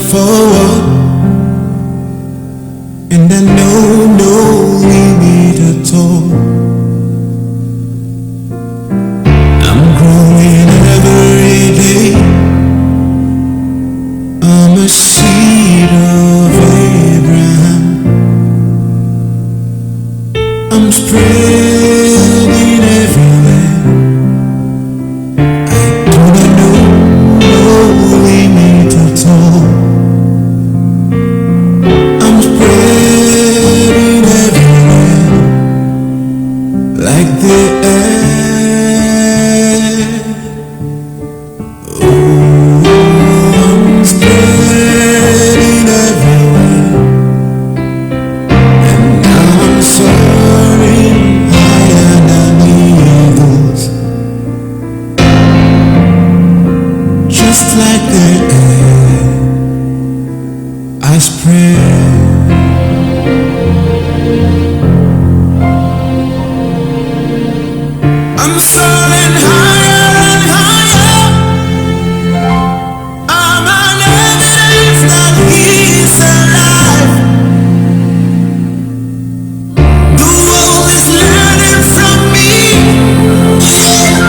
forward, and I know no limit at all. I'm growing every day. I'm a seed of Abraham. I'm spreading everywhere. I do not know no limit at all. I'm spreading everywhere like the air. Oh, I'm spreading everywhere, and now I'm soaring higher than the eagles, just like the air. I spread. I'm soaring higher and higher. I'm an evidence that He's alive. The world is learning from me. Yeah.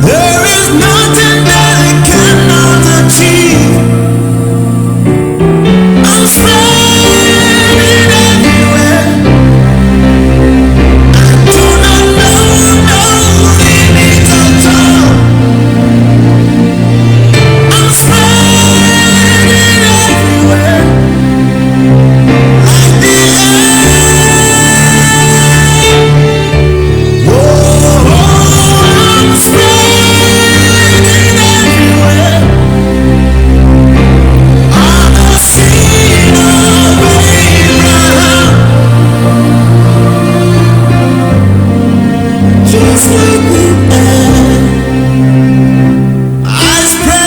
There is nothing that I cannot achieve. I'm spreading everywhere. I do not know no limit at all. I'm spreading everywhere like the air. Oh, I'm spreading everywhere. I'm a seed of Abraham, just like the air. I spread.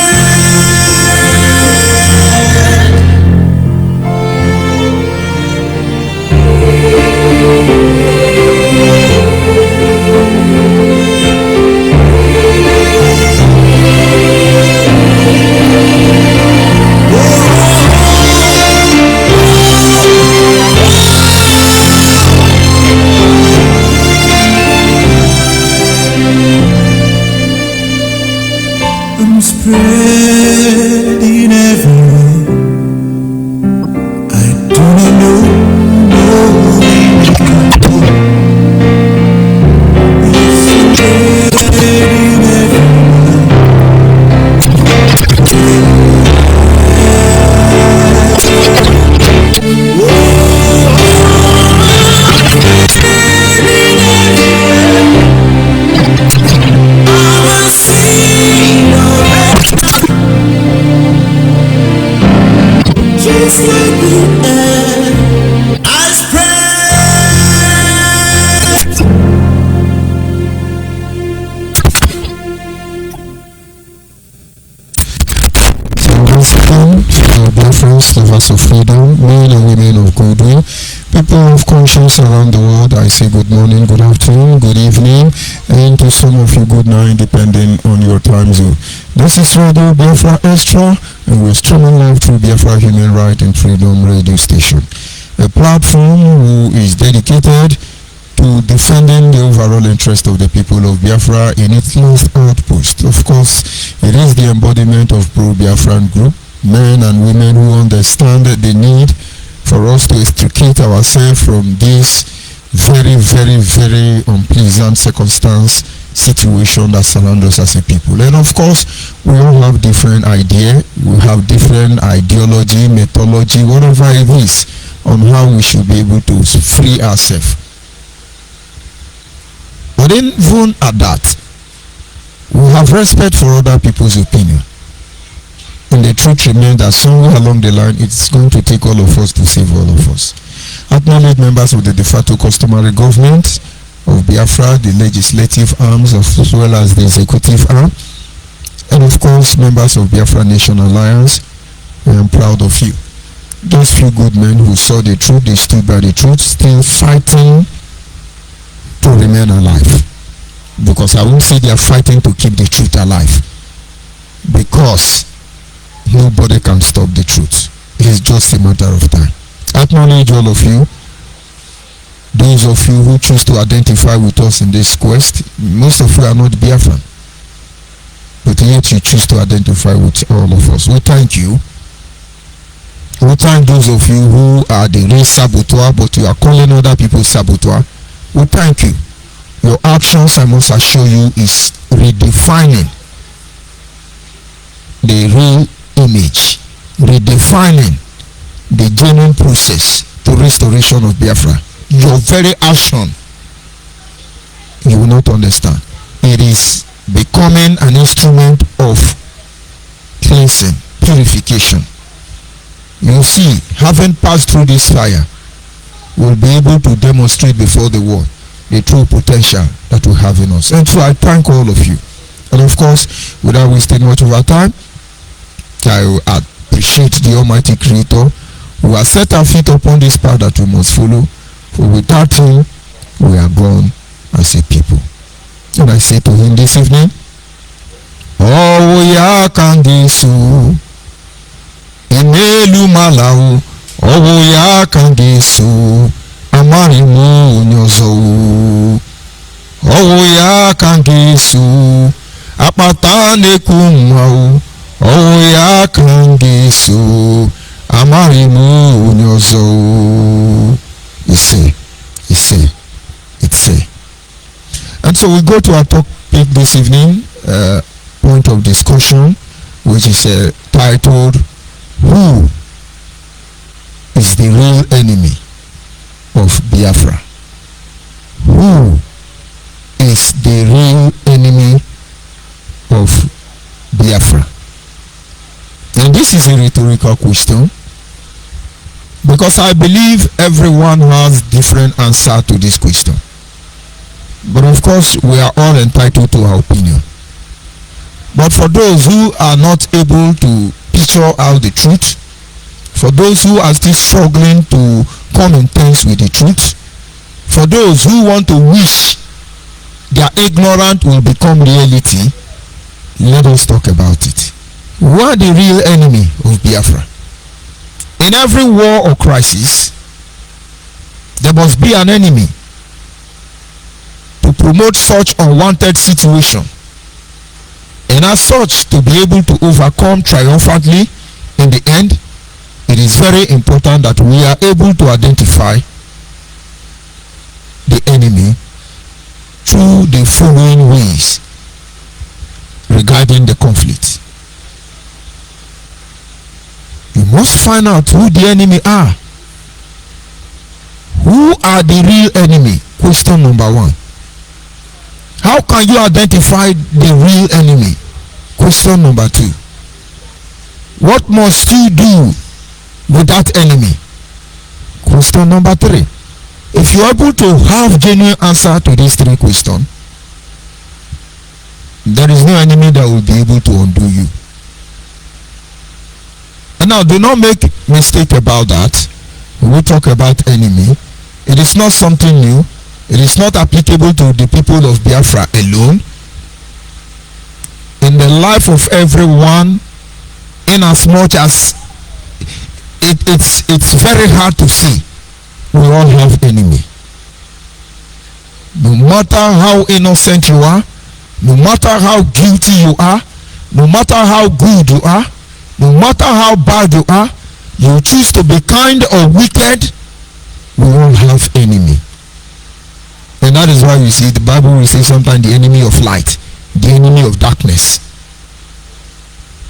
I'm spreading everywhere. I do not know no limit at all. I'm spreading everywhere. I'm a seed of just like the air. I spread. Welcome to Biafrans, lovers of freedom, men and women of goodwill, people of conscience around the world. I say good morning, good afternoon, good evening, and to some of you good night, depending on your time zone. This is Radio Biafra Extra, and we're streaming live through Biafra Human Right and Freedom Radio Station, a platform who is dedicated to defending the overall interest of the people of Biafra in its last outpost. Of course, it is the embodiment of pro-Biafran group, men and women who understand the need for us to extricate ourselves from this very, very, very unpleasant circumstance, situation that surrounds us as a people. And of course, we all have different ideas, we have different ideology, methodology, whatever it is, on how we should be able to free ourselves. But even at that, we have respect for other people's opinion. And the truth remains that somewhere along the line, it's going to take all of us to save all of us. Acknowledge members of the de facto customary government of Biafra, the legislative arms as well as the executive arm, and of course members of Biafra Nation Alliance. I am proud of you. Those few good men who saw the truth, they stood by the truth, still fighting to remain alive. Because I won't say they are fighting to keep the truth alive, because nobody can stop the truth. It's just a matter of time. I acknowledge all of you. Those of you who choose to identify with us in this quest, most of you are not Biafran, but yet you choose to identify with all of us. We thank you. We thank those of you who are the real saboteur, but you are calling other people saboteur. We thank you. Your actions, I must assure you, is redefining the real image, redefining the genuine process to restoration of Biafra. Your very action, you will not understand. It is becoming an instrument of cleansing, purification. You see, having passed through this fire, we'll be able to demonstrate before the world the true potential that we have in us. And so I thank all of you. And of course, without wasting much of our time, I appreciate the Almighty Creator who has set our feet upon this path that we must follow. For without him, we are gone as a people. And I say to him this evening, oh ya kangisu imelu malau, oh ya kangisu amarimu nyozo, oh ya kangisu apata nekumau, oh ya kangisu amarimu nyozo. It's a. And so we go to our topic this evening, point of discussion, which is titled, Who is the real enemy of Biafra? Who is the real enemy of Biafra? And this is a rhetorical question, because I believe everyone has different answer to this question. But of course, we are all entitled to our opinion. But for those who are not able to picture out the truth, for those who are still struggling to come in terms with the truth, for those who want to wish their ignorance will become reality, let us talk about it. Who are the real enemy of Biafra? In every war or crisis, there must be an enemy to promote such unwanted situation, and as such to be able to overcome triumphantly in the end. It is very important that we are able to identify the enemy through the following ways regarding the conflict. You must find out who the enemy are. Who are the real enemy? Question number one. How can you identify the real enemy? Question number two. What must you do with that enemy? Question number three. If you are able to have genuine answer to these three questions, there is no enemy that will be able to undo you. And now, do not make mistake about that. When we talk about enemy, it is not something new. It is not applicable to the people of Biafra alone. In the life of everyone, in as much as it's very hard to see, we all have enemy. No matter how innocent you are, no matter how guilty you are, no matter how good you are, no matter how bad you are, you choose to be kind or wicked, we all have enemy. And that is why you see the Bible will say sometimes the enemy of light, the enemy of darkness.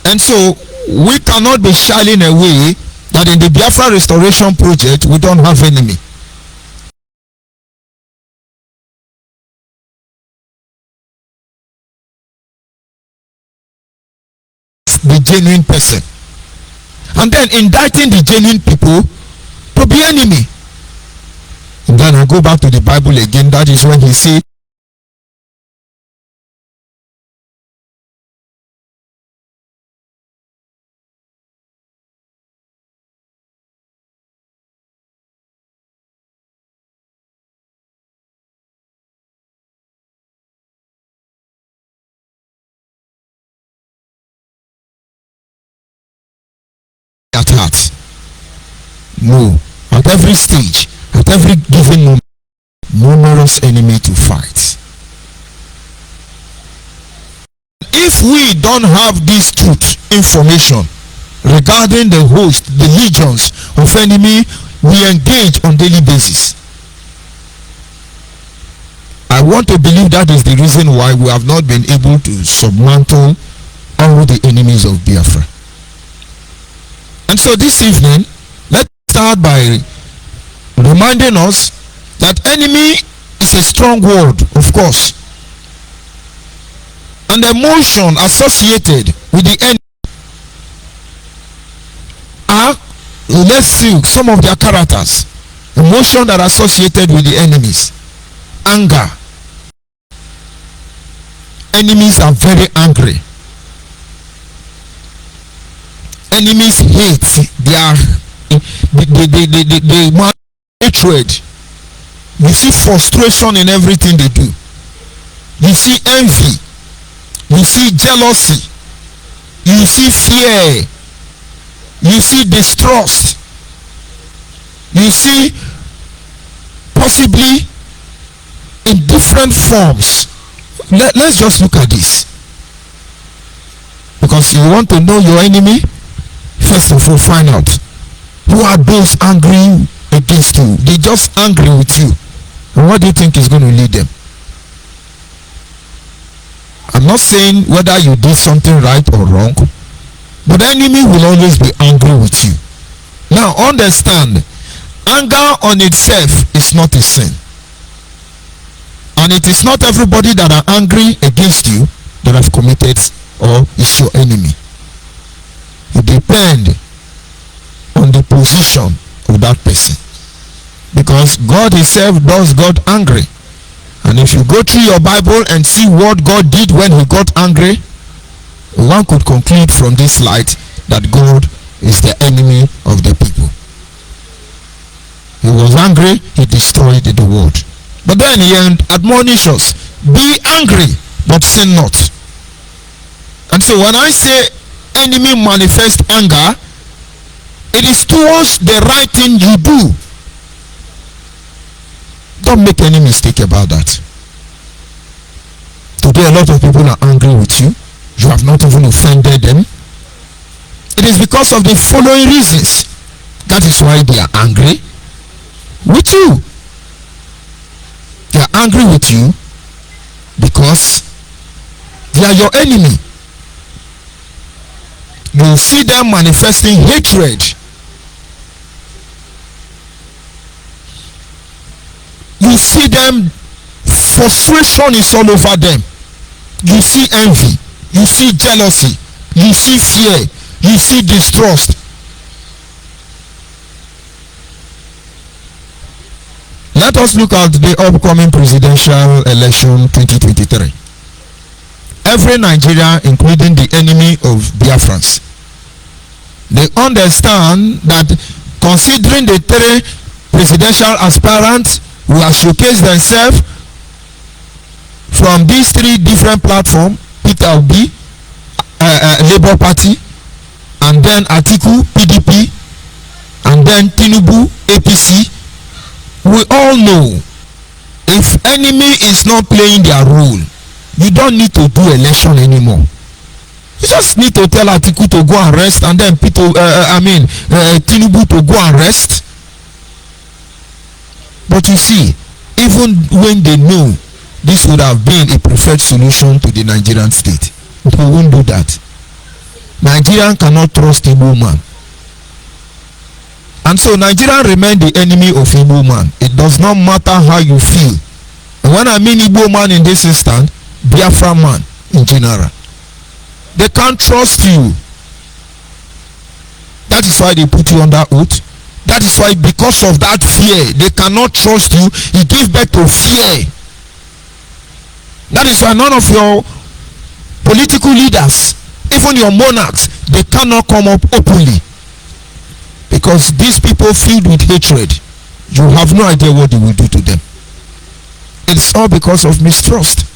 And so we cannot be shying away that in the Biafra restoration project we don't have enemy. The genuine person, and then indicting the genuine people to be enemy. And then I go back to the Bible again. That is when he said, at heart. No. At every stage, at every given moment, numerous enemy to fight. If we don't have this truth information regarding the host, the legions of enemy we engage on daily basis, I want to believe that is the reason why we have not been able to submantle all the enemies of Biafra. And so this evening, let's start by reminding us that enemy is a strong word, of course, and the emotion associated with the enemy are, let's see some of their characters. Emotion that are associated with the enemies. Anger. Enemies are very angry. Enemies hate. They want hatred. You see frustration in everything they do. You see envy. You see jealousy. You see fear. You see distrust. You see possibly in different forms. Let's just look at this. Because you want to know your enemy, first of all, find out who are those angry against you. They just angry with you. And what do you think is going to lead them? I'm not saying whether you did something right or wrong, but the enemy will always be angry with you. Now understand, anger on itself is not a sin. And it is not everybody that are angry against you that have committed or is your enemy. It depends on the position of that person. Because God himself does God angry. And if you go through your Bible and see what God did when he got angry, one could conclude from this light that God is the enemy of the people. He was angry, he destroyed the world. But then he admonishes us, be angry, but sin not. And so when I say enemy manifest anger, it is towards the right thing you do. Don't make any mistake about that. Today a lot of people are angry with you. You have not even offended them. It is because of the following reasons. That is why they are angry with you. They are angry with you because they are your enemy. You see them manifesting hatred. You see them, frustration is all over them. You see envy. You see jealousy. You see fear. You see distrust. Let us look at the upcoming presidential election 2023. Every Nigerian, including the enemy of Biafrans, they understand that considering the three presidential aspirants who have showcased themselves from these three different platforms, Peter Obi, Labour Party, and then Atiku, PDP, and then Tinubu, APC, we all know if enemy is not playing their role, you don't need to do election anymore. You just need to tell Atiku to go and rest, and then Tinubu to go and rest. But you see, even when they know this would have been a preferred solution to the Nigerian state, they won't do that. Nigerian cannot trust Igbo man. And so Nigeria remain the enemy of Igbo man. It does not matter how you feel. And when I mean Igbo man in this instance, Biafra man in general. They can't trust you. That is why they put you under oath. That is why, because of that fear, they cannot trust you. You give birth to fear. That is why none of your political leaders, even your monarchs, they cannot come up openly. Because these people filled with hatred, you have no idea what they will do to them. It's all because of mistrust.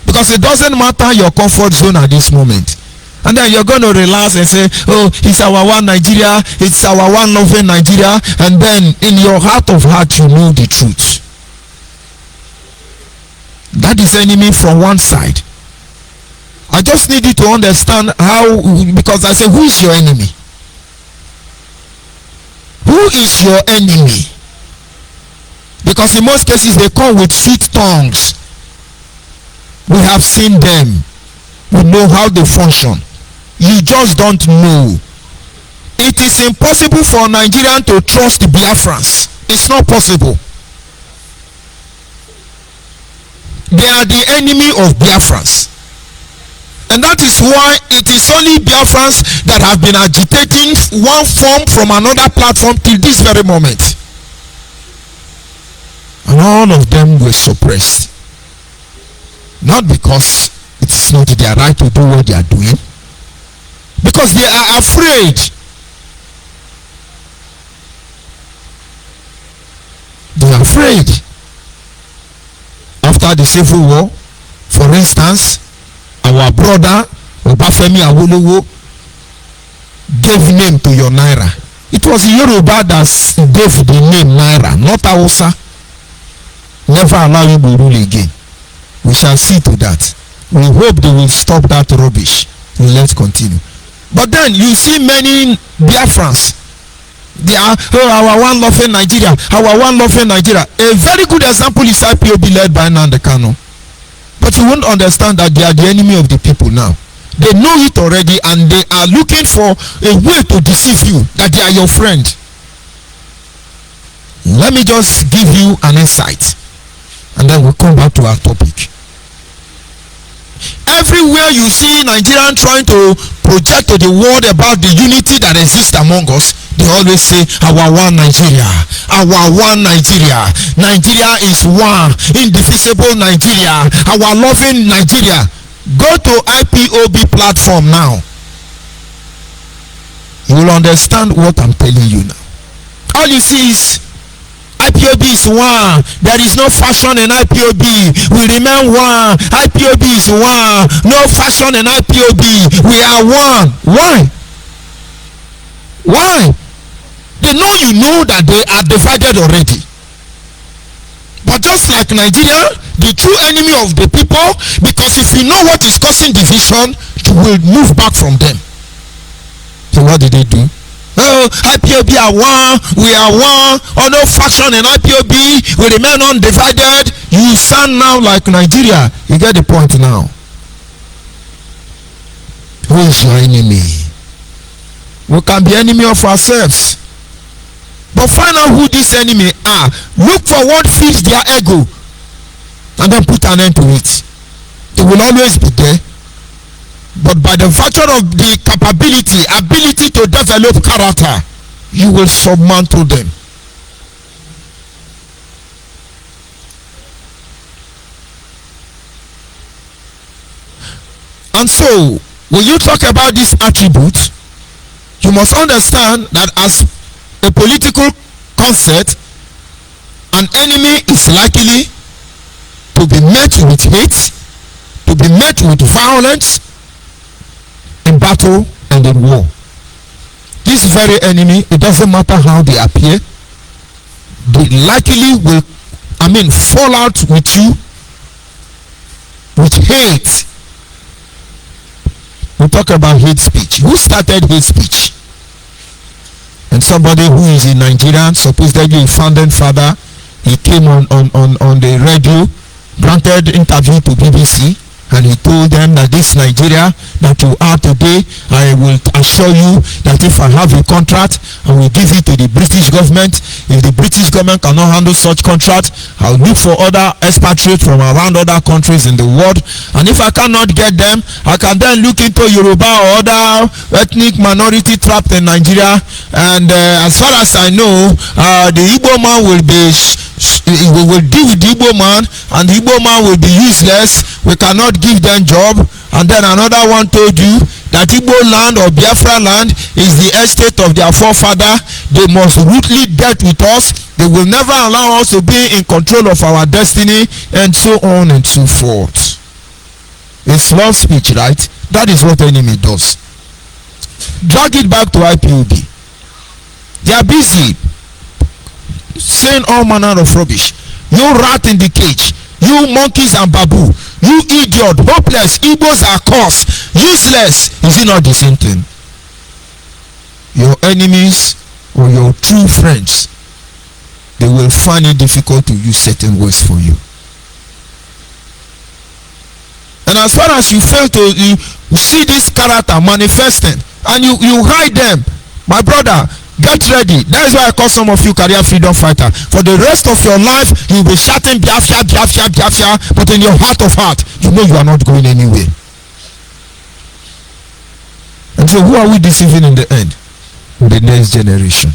Because it doesn't matter your comfort zone at this moment. And then you're going to relax and say, oh, it's our one Nigeria, it's our one loving Nigeria. And then in your heart of heart, you know the truth. That is enemy from one side. I just need you to understand how, because I say, who is your enemy? Who is your enemy? Because in most cases they come with sweet tongues. We have seen them. We know how they function. You just don't know. It is impossible for Nigerians to trust the Biafrans. It's not possible. They are the enemy of Biafrans. And that is why it is only Biafrans that have been agitating one form from another platform till this very moment. And all of them were suppressed. Not because it is not their right to do what they are doing, because they are afraid. They are afraid. After the Civil War, for instance, our brother Obafemi Awolowo gave name to your Naira. It was Yoruba that gave the name Naira, not Hausa. Never allow you to rule again. We shall see to that. We hope they will stop that rubbish. Let's continue. But then you see many Biafrans. They are, oh, our one loving Nigeria, our one loving Nigeria. A very good example is IPOB led by Nnamdi Kanu. But you won't understand that they are the enemy of the people now. They know it already and they are looking for a way to deceive you, that they are your friend. Let me just give you an insight and then we'll come back to our topic. Everywhere you see Nigerians trying to project to the world about the unity that exists among us, they always say, our one Nigeria, our one Nigeria. Nigeria is one, indivisible Nigeria, our loving Nigeria. Go to IPOB platform now. You will understand what I'm telling you now. All you see is IPOB is one. There is no fashion in IPOB. We remain one. IPOB is one. No fashion in IPOB. We are one. Why? Why? They know you know that they are divided already. But just like Nigeria, the true enemy of the people, because if you know what is causing division, you will move back from them. So what did they do? Oh, IPOB are one, we are one. Oh, no fashion in IPOB, we remain undivided. You sound now like Nigeria. You get the point now. Who is your enemy? We can be enemy of ourselves. But find out who this enemy are. Look for what feeds their ego and then put an end to it. They will always be there. But by the virtue of the ability to develop character, you will submantle them. And so, when you talk about these attributes, you must understand that as a political concept, an enemy is likely to be met with hate, to be met with violence, in battle and in war. This very enemy, it doesn't matter how they appear, they likely will, fall out with you with hate. We talk about hate speech. Who started hate speech? And somebody who is in Nigeria, supposedly a founding father, he came on the radio, granted interview to BBC, and he told them that this Nigeria that you are today, I will assure you that if I have a contract, I will give it to the British government. If the British government cannot handle such contract, I'll look for other expatriates from around other countries in the world. And if I cannot get them, I can then look into Yoruba or other ethnic minority trapped in Nigeria. And as far as I know, the Igbo man will be we will deal with the Igbo man, and the Igbo man will be useless. We cannot give them job. And then another one told you that Igbo land or Biafra land is the estate of their forefather. They must rudely deal with us. They will never allow us to be in control of our destiny, and so on and so forth. It's love speech, right? That is what enemy does. Drag it back to IPOB. They are busy saying all manner of rubbish. You rat in the cage, you monkeys and babu, you idiot, hopeless, Igbos are cursed, useless. Is it not the same thing? Your enemies or your true friends, they will find it difficult to use certain words for you. And as far as you fail to see this character manifesting and you hide them, my brother, get ready. That is why I call some of you career freedom fighter. For the rest of your life, you will be shouting Biafra, Biafra, Biafra, but in your heart of heart, you know you are not going anywhere. And so who are we deceiving in the end? The next generation.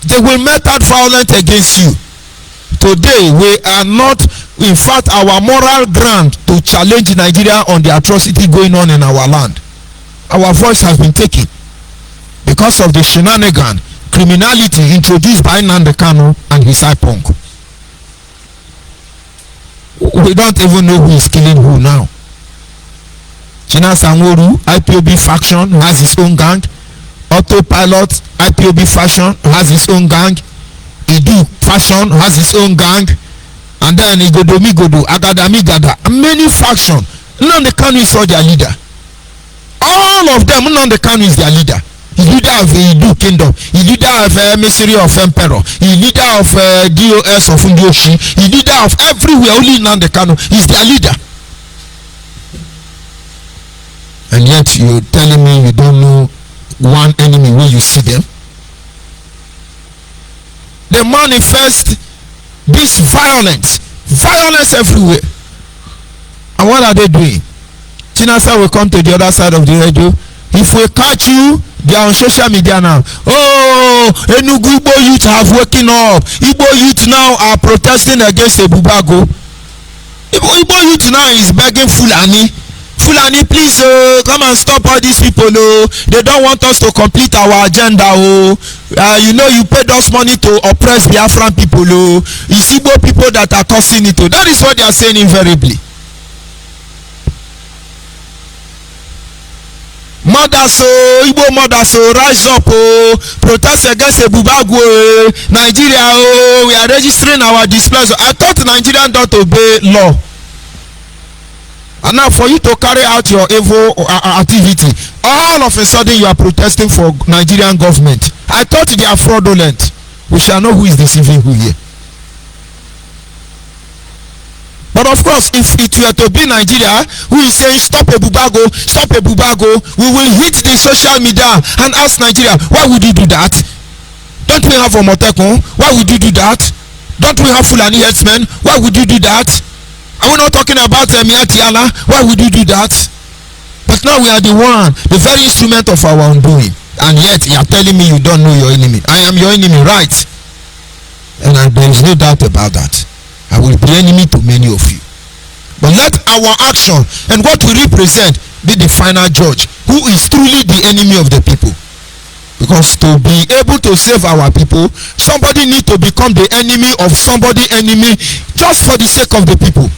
They will mete out violence against you. Today we are not, in fact, our moral ground to challenge Nigeria on the atrocity going on in our land. Our voice has been taken because of the shenanigan, criminality introduced by Nnamdi Kanu and his IPONG. We don't even know who is killing who now. China Sanworu, IPOB faction, has its own gang. Autopilot, IPOB faction, has its own gang. Idu faction has its own gang. And then Igodomigodo, Agadamigada, many factions. Nnamdi Kanu is all their leader. All of them, Nnamdi Kanu is their leader. He's leader of the Idu kingdom. He's leader of emissary of emperor. He's leader of DOS of Ndioshi. He's leader of everywhere. Only Nnamdi Kanu is their leader. And yet you're telling me you don't know one enemy when you see them. They manifest this violence everywhere. And what are they doing? Chinasa will come to the other side of the radio. If we catch you, they are on social media now. Oh, Enugu Igbo youth have woken up. Igbo youth now are protesting against Ebubago. Igbo youth now is begging Fulani, please come and stop all these people. They don't want us to complete our agenda. You know you paid us money to oppress Biafran people. It's Igbo people that are causing it. That is what they are saying invariably. Mothers, Igbo mothers, rise up, protest against Ebubago, Nigeria, we are registering our displeasure. I thought Nigerians don't obey law. And now for you to carry out your evil activity, all of a sudden you are protesting for Nigerian government. I thought they are fraudulent. We shall know who is deceiving who here. But of course, if it were to be Nigeria who is saying stop Ebubago, we will hit the social media and ask Nigeria, why would you do that? Don't we have Omotekun? Why would you do that? Don't we have Fulani herdsmen? Why would you do that? Are we not talking about Tiala? Why would you do that? But now we are the very instrument of our undoing. And yet you are telling me you don't know your enemy. I am your enemy, right? And there is no doubt about that. I will be enemy to many of you. But let our action and what we represent be the final judge. Who is truly the enemy of the people? Because to be able to save our people, somebody needs to become the enemy of somebody's enemy just for the sake of the people.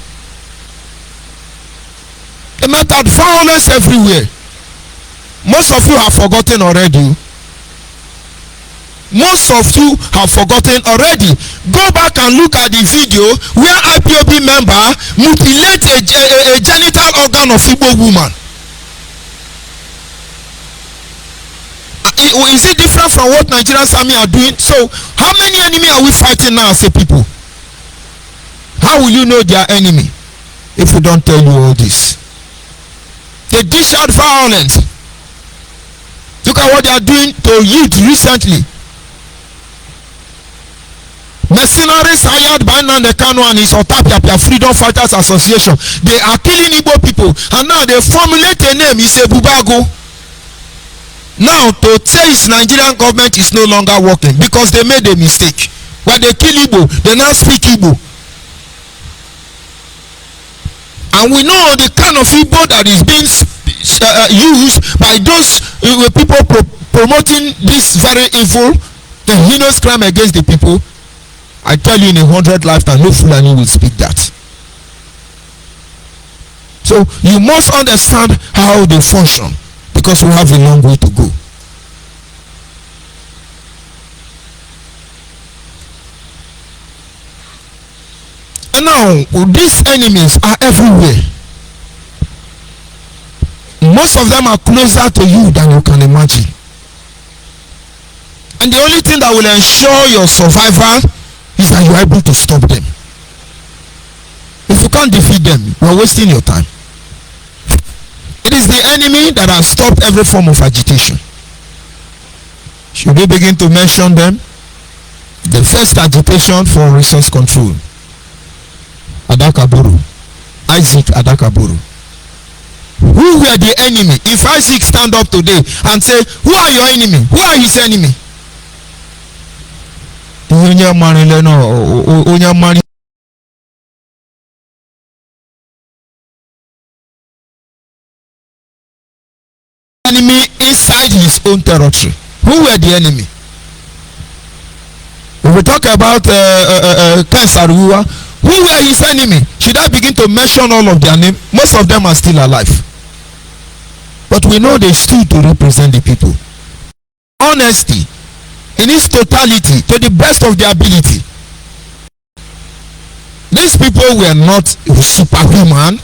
They met out violence everywhere. Most of you have forgotten already. Most of you have forgotten already. Go back and look at the video where IPOB member mutilate a genital organ of Igbo woman. Is it different from what Nigerian army are doing? So how many enemy are we fighting now as a people? How will you know they are enemy if we don't tell you all this? They dish out violence. Look at what they are doing to youth recently. Mercenaries hired by Nnamdi Kanu and his Otapia Freedom Fighters Association. They are killing Igbo people, and now they formulate a name. It's Ebubago. Now to say it's Nigerian government is no longer working because they made a mistake. When they kill Igbo, they now speak Igbo. And we know the kind of Igbo that is being used by those people promoting this very evil, the heinous crime against the people. I tell you, in 100 lifetimes, no Fulani will speak that. So you must understand how they function, because we have a long way to go. And now these enemies are everywhere. Most of them are closer to you than you can imagine. And the only thing that will ensure your survival is that you are able to stop them. If you can't defeat them, you are wasting your time. It is the enemy that has stopped every form of agitation. Should we begin to mention them? The first agitation for resource control. Adakaburu. Isaac Adakaburu. Who were the enemy? If Isaac stand up today and say, who are your enemy? Who are his enemy? Enemy inside his own territory. Who were the enemy? When we talk about Ken Saruwa, who were his enemy? Should I begin to mention all of their names? Most of them are still alive. But we know they stood to represent the people. Honesty in its totality, to the best of their ability. These people were not superhuman.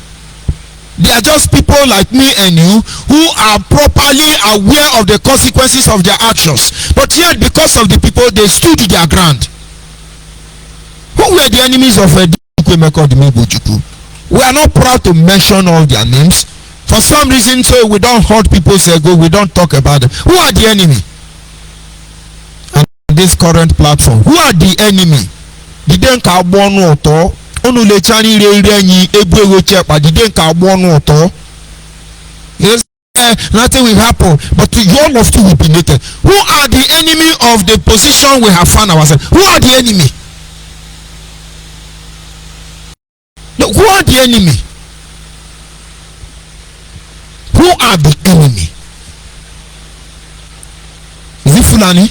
They are just people like me and you who are properly aware of the consequences of their actions. But yet, because of the people, they stood their ground. Who were the enemies of we are not proud to mention all their names. For some reason, so we don't hold people's ego, we don't talk about them. Who are the enemy? And this current platform, who are the enemy? Didn't carbon auto onu lechani re ebrewe chepa didn't carbon auto. Yes, nothing will happen, but all of you will be naked. Who are the enemy of the position we have found ourselves? Who are the enemy? No, who are the enemy? Who are the enemy? Is it Fulani?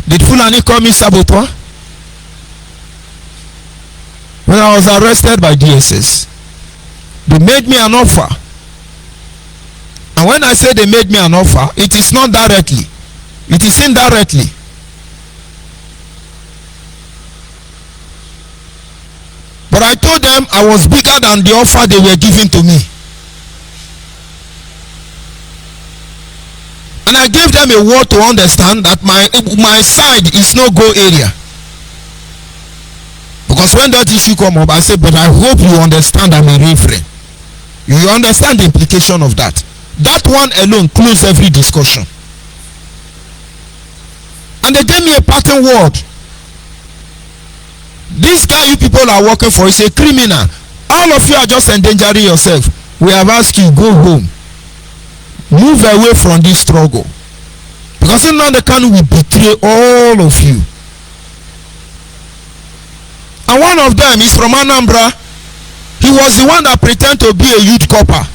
Did Fulani call me saboteur? When I was arrested by DSS, they made me an offer. And when I say they made me an offer, it is not directly. It is indirectly. But I told them I was bigger than the offer they were giving to me. And I gave them a word to understand that my side is no go area. Because when that issue come up, I said, but I hope you understand I'm a referee. You understand the implication of that. That one alone closed every discussion. And they gave me a parting word. This guy you people are working for is a criminal. All of you are just endangering yourself. We have asked you, go home. Move away from this struggle. Because in the can we betray all of you. And one of them is from Anambra. He was the one that pretended to be a youth copper.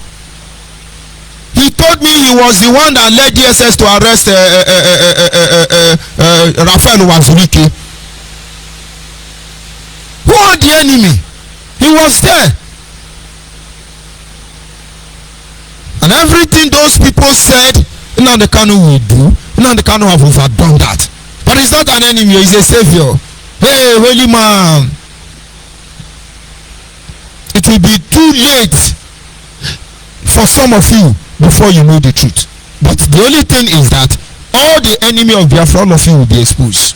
He told me he was the one that led DSS to arrest Raphael Wazurike. Who are the enemy? He was there. And everything those people said, Nnamdi Kanu will do, Nnamdi Kanu have overdone that. But he's not an enemy, he's a savior. Hey, holy man. It will be too late for some of you before you know the truth. But the only thing is that all the enemy of Biafra, all of you will be exposed.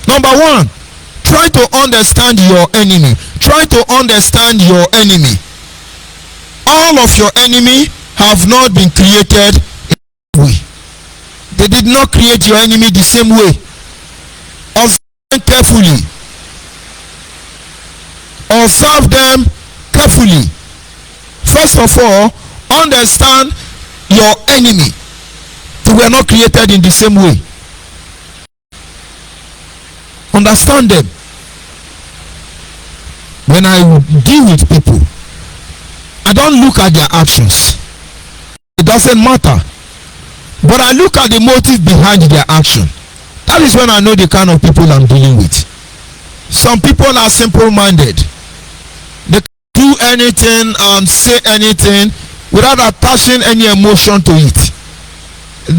Number one, try to understand your enemy. Try to understand your enemy. All of your enemy have not been created in the same way. They did not create your enemy the same way. Observe them carefully. Observe them carefully. First of all, understand your enemy. They were not created in the same way. Understand them. We when I deal with people, I don't look at their actions. It doesn't matter. But I look at the motive behind their action. That is when I know the kind of people I'm dealing with. Some people are simple-minded. They can do anything and say anything without attaching any emotion to it.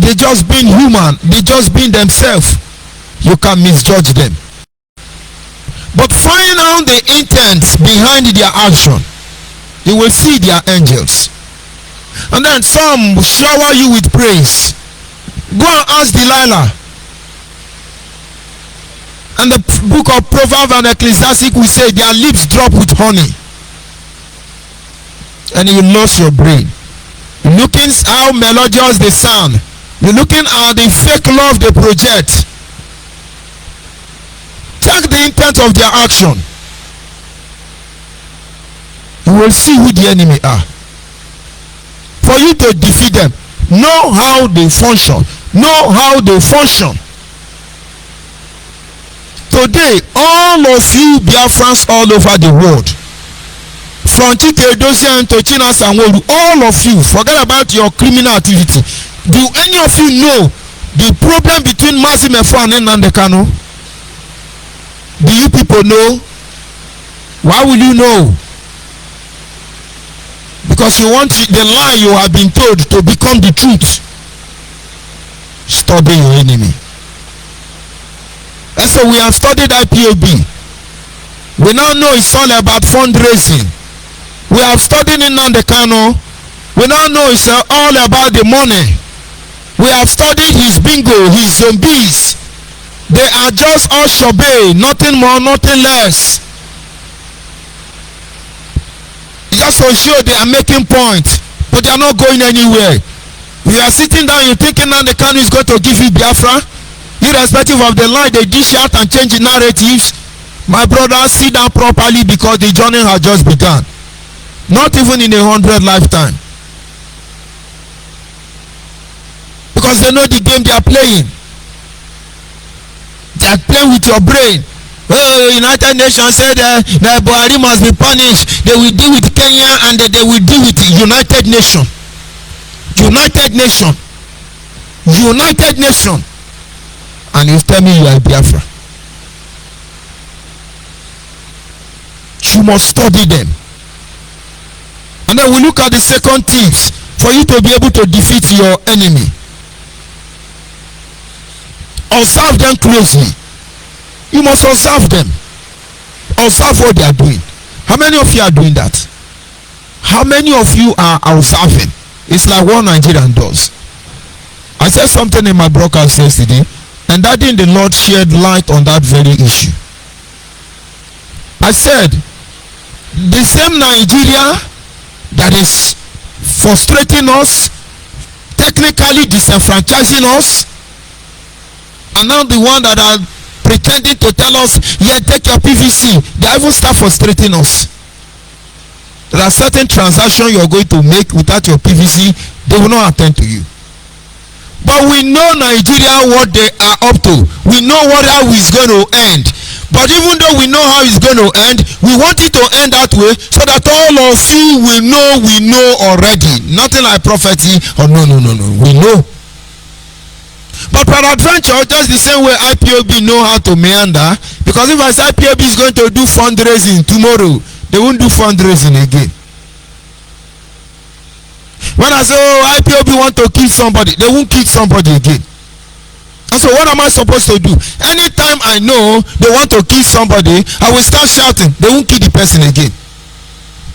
They just being human. They just being themselves. You can misjudge them. But find out the intent behind their action. You will see their angels. And then some shower you with praise. Go and ask Delilah. And the book of Proverbs and Ecclesiastes will say their lips drop with honey. And you lost your brain. You're looking how melodious they sound. You're looking at the fake love they project. Check the intent of their action. You will see who the enemy are. For you to defeat them, know how they function. Know how they function. Today, all of you Biafrans all over the world, from Chikedosia to China Sanworu, all of you, forget about your criminal activity. Do any of you know the problem between Masimefo and Nnamdi Kanu? Do you people know? Why will you know? Because you want the lie you have been told to become the truth. Study your enemy. And so we have studied IPOB. We now know it's all about fundraising. We have studied Nnamdi Kanu. We now know it's all about the money. We have studied his bingo, his zombies. They are just all shobay, nothing more, nothing less. Just to show they are making points, but they are not going anywhere. You are sitting down, you thinking Nnamdi Kanu is going to give you Biafra, irrespective of the lie they dish out and change the narratives. My brother, sit down properly, because the journey has just begun. Not even in 100 lifetime. Because they know the game they are playing. They are playing with your brain. Oh, United Nations said that Buhari must be punished. They will deal with Kenya and they will deal with United Nations. United Nations. United Nations. And you tell me you are Biafra. You must study them. And then we look at the second tips for you to be able to defeat your enemy. Observe them closely. You must observe them. Observe what they are doing. How many of you are doing that? How many of you are observing? It's like what Nigerian does. I said something in my broadcast yesterday, and that day the Lord shed light on that very issue. I said, the same Nigeria that is frustrating us, technically disenfranchising us, and now the one that are pretending to tell us, yeah, take your PVC, they even start frustrating us. There are certain transactions you are going to make without your PVC, they will not attend to you. But we know Nigeria, what they are up to. We know how it's going to end. But even though we know how it's going to end, we want it to end that way so that all of you will know we know already. Nothing like prophecy or no. We know. But peradventure, just the same way IPOB know how to meander, because if I say IPOB is going to do fundraising tomorrow, they won't do fundraising again. When I say, oh, IPOB want to kill somebody, they won't kill somebody again. And so what am I supposed to do? Anytime I know they want to kill somebody, I will start shouting, they won't kill the person again.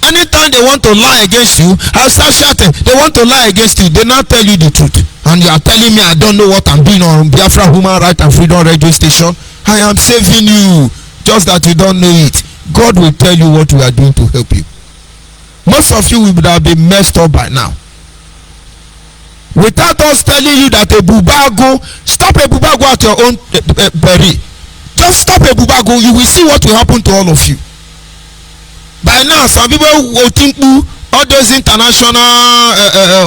Anytime they want to lie against you, I'll start shouting, they want to lie against you. They not tell you the truth. And you are telling me I don't know what I'm doing on Biafra Human Rights and Freedom Radio Station. I am saving you, just that you don't know it. God will tell you what we are doing to help you. Most of you would have been messed up by now. Without us telling you that a bubago, stop a bubago at your own berry. Just stop a bubago, you will see what will happen to all of you. By now, some people will think all those international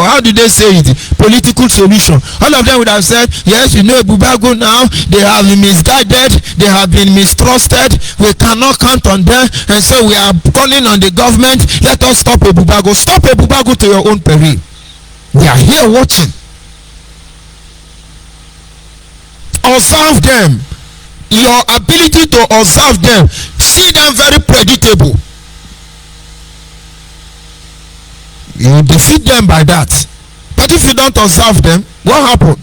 how do they say it, political solution, all of them would have said, yes, you know, Bubago now, they have been misguided, they have been mistrusted, we cannot count on them, and so we are calling on the government, let us stop Bubago. Stop Bubago to your own peril. We are here watching. Observe them. Your ability to observe them, see them very predictable. You defeat them by that. But if you don't observe them, what happened?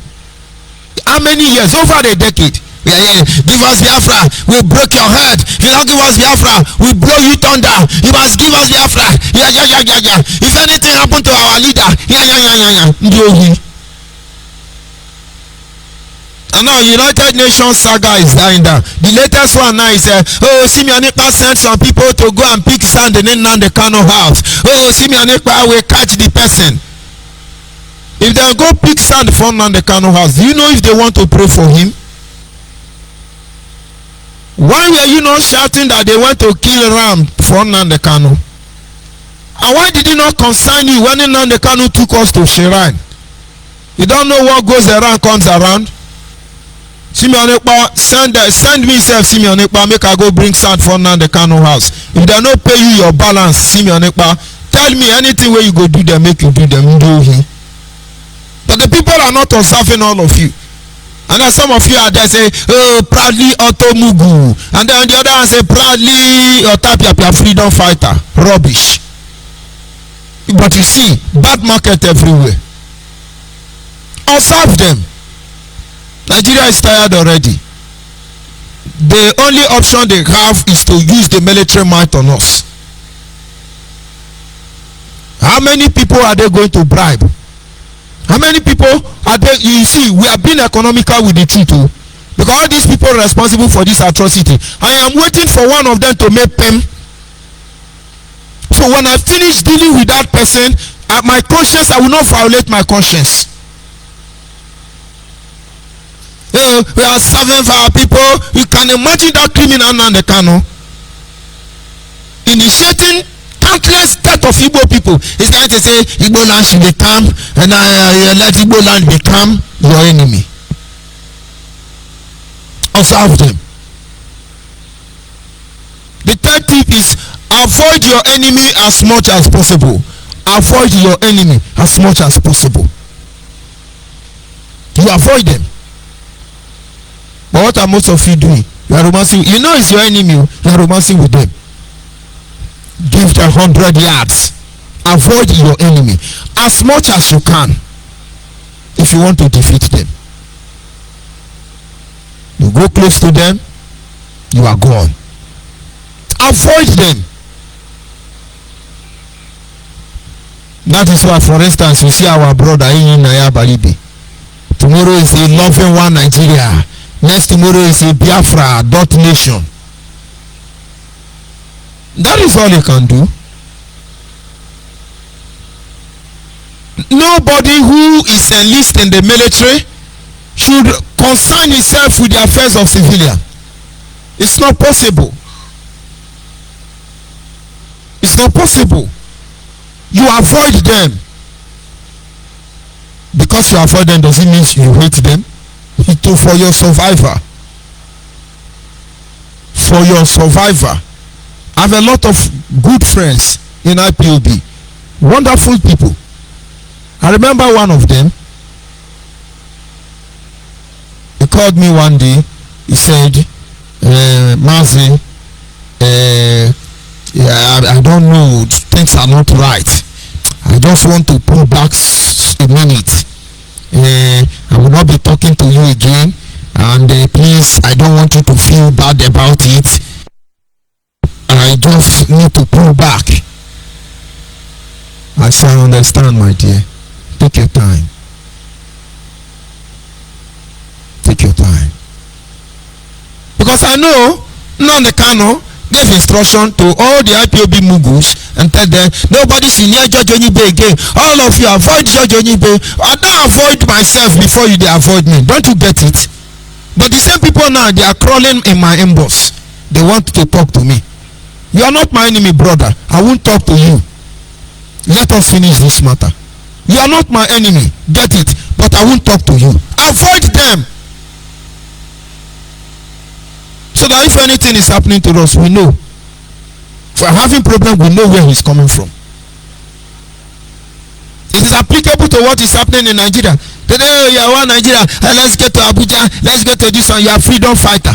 How many years? Over a decade. Yeah. Give us Biafra, we'll break your head. If you don't give us Biafra, we'll blow you thunder. You must give us Biafra. Yeah. If anything happened to our leader, yeah. And now United Nations saga is dying down. The latest one now is Simeonikpa sent some people to go and pick sand in the Kano house. Simeonikpa will catch the person. If they go pick sand from the Kano house, do you know if they want to pray for him? Why were you not shouting that they went to kill Ram from the Kano? And why did it not concern you when the Kano took us to Shiran? You don't know what goes around comes around. Simeonikpa, send me self Simeonikpa, make I go bring sand from the Kano house. If they don't pay you your balance, Simeonikpa, tell me anything where you go do them, make you do them. But the people are not observing all of you. And then some of you are there say, oh, proudly Otomugu. And then on the other hand say, proudly Otapia freedom fighter. Rubbish. But you see, bad market everywhere. Observe them. Nigeria is tired already. The only option they have is to use the military might on us. How many people are they going to bribe? How many people are they? You see, we are being economical with the truth too. Because all these people are responsible for this atrocity. I am waiting for one of them to make pen. So when I finish dealing with that person, my conscience, I will not violate my conscience. We are serving for our people. You can imagine that criminal Nandekano initiating countless death of Igbo people. It's going to say Igbo land should become, and let Igbo land become your enemy. Observe them. The third tip is avoid your enemy as much as possible. Avoid your enemy as much as possible. You avoid them. But what are most of you doing? You are romancing. You know it's your enemy. You are romancing with them. Give them 100 yards. Avoid your enemy as much as you can if you want to defeat them. You go close to them, you are gone. Avoid them. That is why, for instance, we see our brother in Nayabalibi. Tomorrow is a loving one Nigeria. Next tomorrow is a Biafra .nation. That is all you can do. Nobody who is enlisted in the military should concern himself with the affairs of civilian. It's not possible. It's not possible. You avoid them. Because you avoid them doesn't mean you hate them. It's for your survivor. For your survivor. I have a lot of good friends in IPOB. Wonderful people. I remember one of them. He called me one day. He said, Mazi, I don't know, things are not right. I just want to pull back a minute. I will not be talking to you again, and please, I don't want you to feel bad about it. I just need to pull back. I say, I understand, my dear. Take your time. Take your time. Because I know Nandekano gave instruction to all the IPOB Mugus and tell them nobody should near Judge ONYIBE again. All of you avoid Judge ONYIBE. I don't avoid myself before you they avoid me. Don't you get it? But the same people now, they are crawling in my inbox. They want to talk to me. You are not my enemy, brother. I won't talk to you. Let us finish this matter. You are not my enemy, get it, but I won't talk to you. Avoid them. So that if anything is happening to us, we know. If we are having problem, we know where he's coming from. It is applicable to what is happening in Nigeria. Today, oh, you are one Nigeria. Let's get to Abuja. Let's get to this one. You are freedom fighter.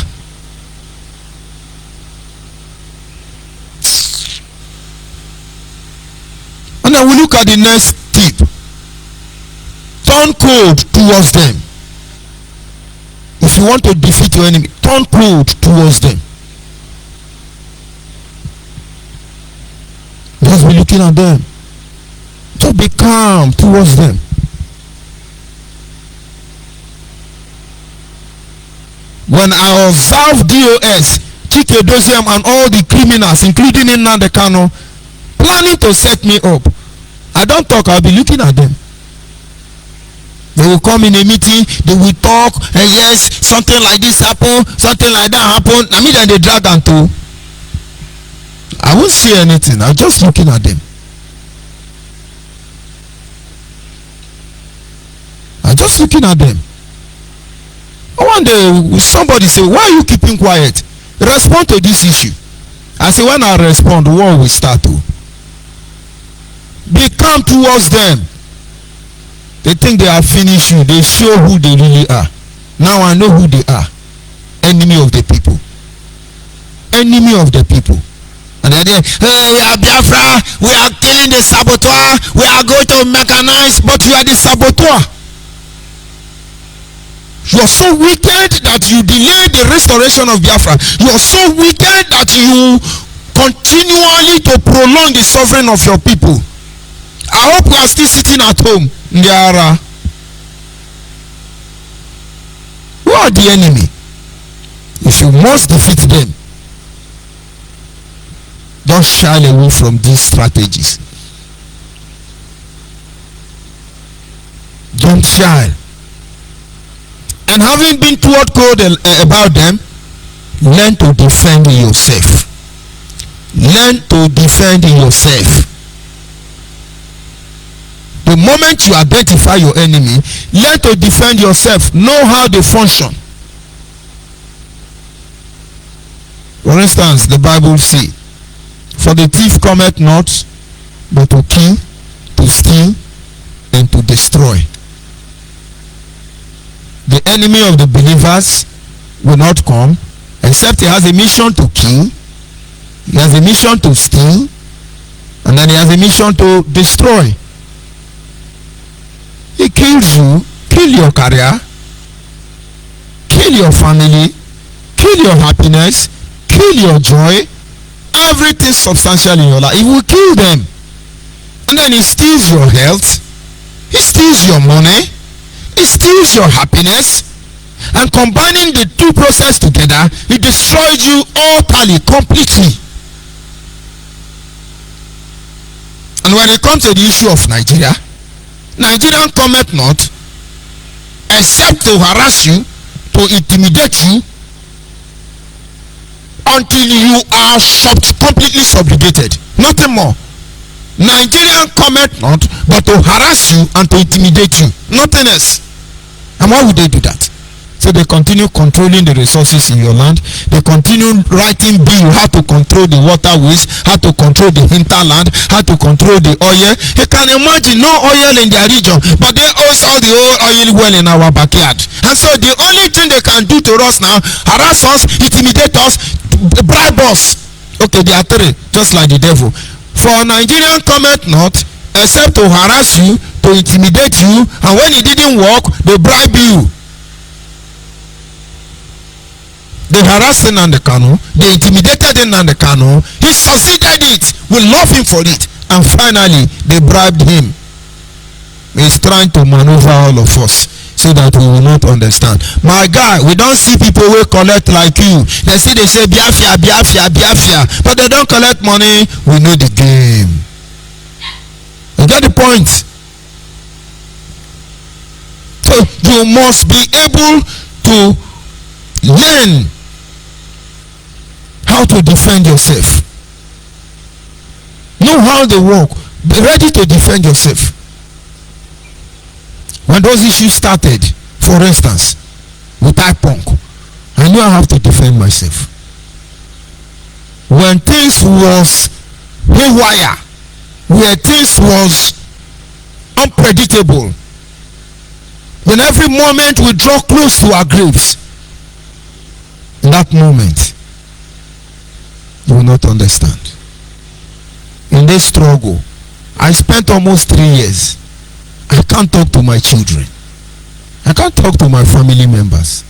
And then we look at the next tip. Turn cold towards them. If you want to defeat your enemy, turn cold towards them. Just be looking at them. Just be calm towards them. When I observe DOS, Chike Dosiam and all the criminals, including Nnamdi Kanu, planning to set me up, I don't talk, I'll be looking at them. They will come in a meeting, they will talk, and yes, something like this happened, something like that happened. I mean, then they drag and to. I won't see anything, I'm just looking at them. I'm just looking at them. One day, somebody say, why are you keeping quiet? Respond to this issue. I say, when I respond, war will start to. Be calm towards them. They think they have finished you. They show who they really are. Now I know who they are. Enemy of the people. Enemy of the people. And then they, hey, we are Biafra. We are killing the saboteur. We are going to mechanize. But you are the saboteur. You are so wicked that you delay the restoration of Biafra. You are so wicked that you continually to prolong the suffering of your people. I hope you are still sitting at home. Ndiara. Who are the enemy? If you must defeat them, don't shy away from these strategies. Don't shy. And having been toward cold about them, learn to defend yourself. Learn to defend yourself. The moment you identify your enemy, learn to defend yourself. Know how they function. For instance, the Bible says, for the thief cometh not, but to kill, to steal, and to destroy. The enemy of the believers will not come except he has a mission to kill, he has a mission to steal, and then he has a mission to destroy. He kills you, kill your career, kill your family, kill your happiness, kill your joy, everything substantial in your life. He will kill them. And then he steals your health, he steals your money, he steals your happiness, and combining the two processes together, he destroys you utterly, completely. And when it comes to the issue of Nigeria, Nigerian cometh not except to harass you, to intimidate you, until you are completely subjugated. Nothing more. Nigerian cometh not but to harass you and to intimidate you. Nothing else. And why would they do that? So they continue controlling the resources in your land. They continue writing bill how to control the waterways, how to control the hinterland, how to control the oil. You can imagine no oil in their region, but they own all the oil well in our backyard. And so the only thing they can do to us now, harass us, intimidate us, bribe us. Okay, they are three, just like the devil. For Nigerian cometh not except to harass you, to intimidate you, and when it didn't work, they bribe you. They harassed Nnamdi Kanu, they intimidated Nnamdi Kanu, he succeeded it, we love him for it, and finally they bribed him. He's trying to maneuver all of us so that we will not understand. My guy, we don't see people who collect like you. They say Biafra, Biafra, Biafra, but they don't collect money. We know the game. You get the point? So you must be able to learn how to defend yourself. Know how they work. Be ready to defend yourself. When those issues started, for instance, with IPONC, I knew I have to defend myself. When things was haywire, where things was unpredictable, when every moment we draw close to our graves, in that moment, you will not understand. In this struggle, I spent almost 3 years. I can't talk to my children. I can't talk to my family members.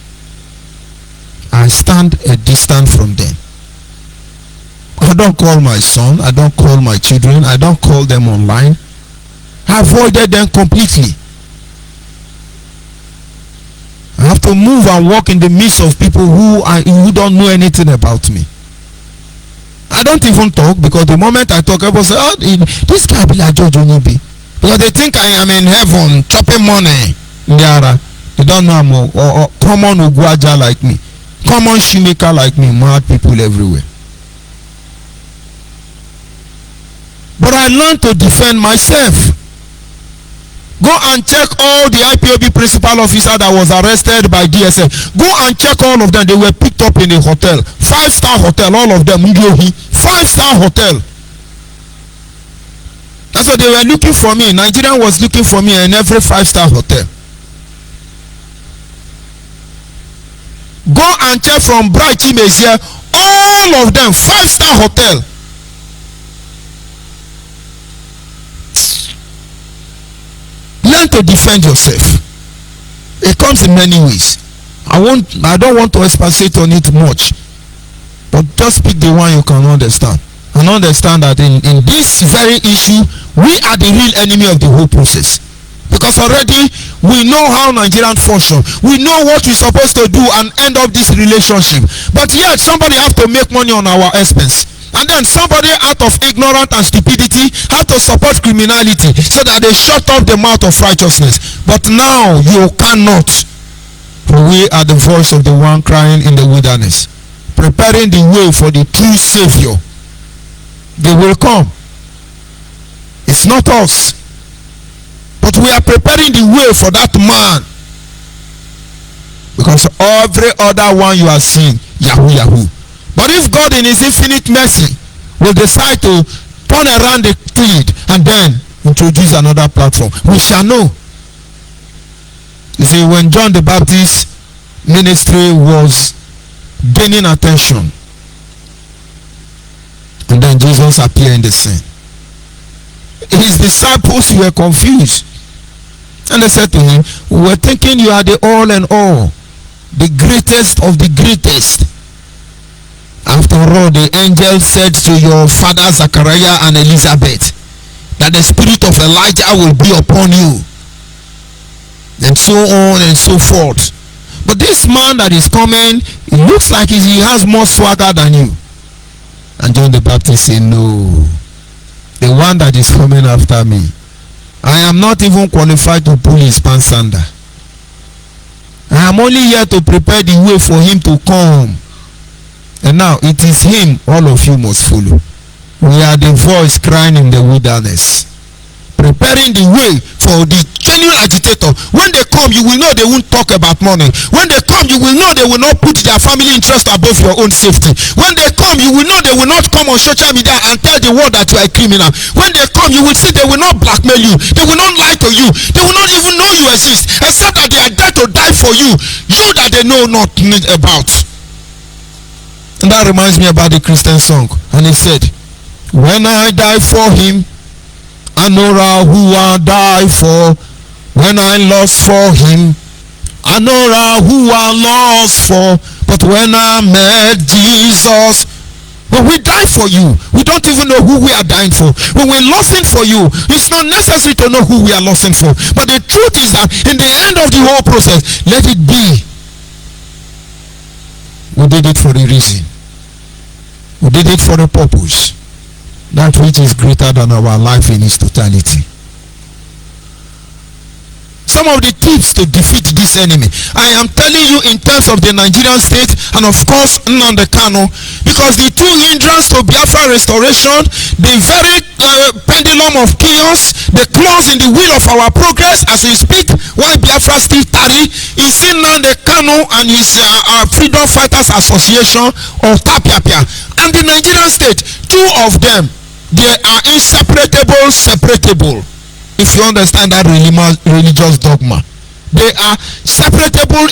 I stand a distance from them. I don't call my son. I don't call my children. I don't call them online. I avoided them completely. I have to move and walk in the midst of people who don't know anything about me. I don't even talk, because the moment I talk, everyone say, "Oh, this guy be like George ONYIBE," because they think I am in heaven chopping money. They don't know I'm a common Ugwaja like me, common shoemaker like me, mad people everywhere. But I learned to defend myself. Go and check all the IPOB principal officer that was arrested by DSS. Go and check all of them. They were picked up in a hotel, 5-star hotel, all of them. 5-star hotel. That's what they were looking for me. Nigeria was looking for me in every 5-star hotel. Go and check from Bright Chimes here, all of them, 5-star hotel. Learn to defend yourself. It comes in many ways. I don't want to expatiate on it much, but just pick the one you can understand, and understand that in this very issue, we are the real enemy of the whole process. Because already we know how Nigerians function. We know what we're supposed to do and end up this relationship. But yet somebody have to make money on our expense. And then somebody out of ignorance and stupidity have to support criminality so that they shut up the mouth of righteousness. But now you cannot. For we are the voice of the one crying in the wilderness, preparing the way for the true Savior. They will come. It's not us. But we are preparing the way for that man. Because every other one you are seeing, Yahoo. But if God in his infinite mercy will decide to turn around the tide and then introduce another platform, we shall know. You see, when John the Baptist ministry was gaining attention, and then Jesus appeared in the scene, his disciples were confused. And they said to him, "We were thinking you are the all and all, the greatest of the greatest. After all, the angel said to your father Zachariah and Elizabeth that the spirit of Elijah will be upon you," and so on and so forth. But this man that is coming, it looks like he has more swagger than you. And John the Baptist said, "No, the one that is coming after me, I am not even qualified to pull his pants under. I am only here to prepare the way for him to come. And now it is him all of you must follow." We are the voice crying in the wilderness, preparing the way for the genuine agitator. When they come, you will know they won't talk about money. When they come, you will know they will not put their family interest above your own safety. When they come, you will know they will not come on social media and tell the world that you are a criminal. When they come, you will see they will not blackmail you. They will not lie to you. They will not even know you exist, except that they are there to die for you. You that they know nothing about. And that reminds me about the Christian song. And he said, "When I die for him, I know who I die for. When I lost for him, I know who I lost for. But when I met Jesus," when we die for you, we don't even know who we are dying for. When we're losing for you, it's not necessary to know who we are losing for. But the truth is that in the end of the whole process, let it be, we did it for a reason. We did it for a purpose. That which is greater than our life in its totality. some of the tips to defeat this enemy. I am telling you in terms of the Nigerian state and of course Nnamdi Kanu, because the two hindrance to Biafra restoration, the very pendulum of chaos, the clause in the wheel of our progress as we speak, why Biafra still tarry, is in Nnamdi Kanu and his Freedom Fighters Association or TAPIAPIA and the Nigerian state. Two of them, they are separable. If you understand that religious dogma, they are inseparable.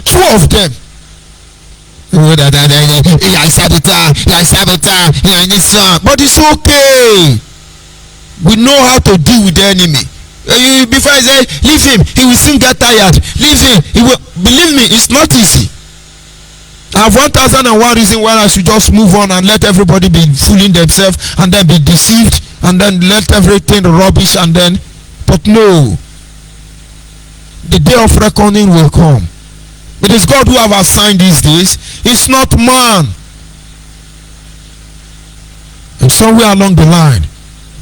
Two of them. But it's okay. We know how to deal with the enemy. Before I say leave him, he will soon get tired. Leave him, he will. Believe me, it's not easy. I have 1001 reasons why I should just move on and let everybody be fooling themselves and then be deceived and then let everything rubbish and then, but no, the day of reckoning will come. It is God who have assigned these days. It's not man. And somewhere along the line,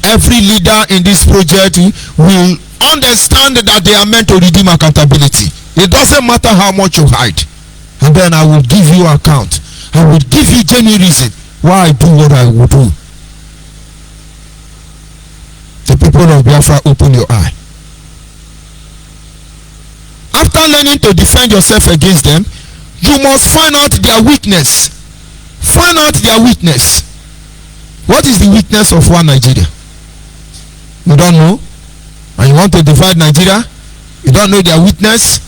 every leader in this project will understand that they are meant to redeem accountability. It doesn't matter how much you hide. And then I will give you account. I will give you genuine reason why I do what I will do. The people of Biafra, open your eye. After learning to defend yourself against them, you must find out their weakness. Find out their weakness. What is the weakness of one Nigeria? You don't know? And you want to divide Nigeria? You don't know their weakness?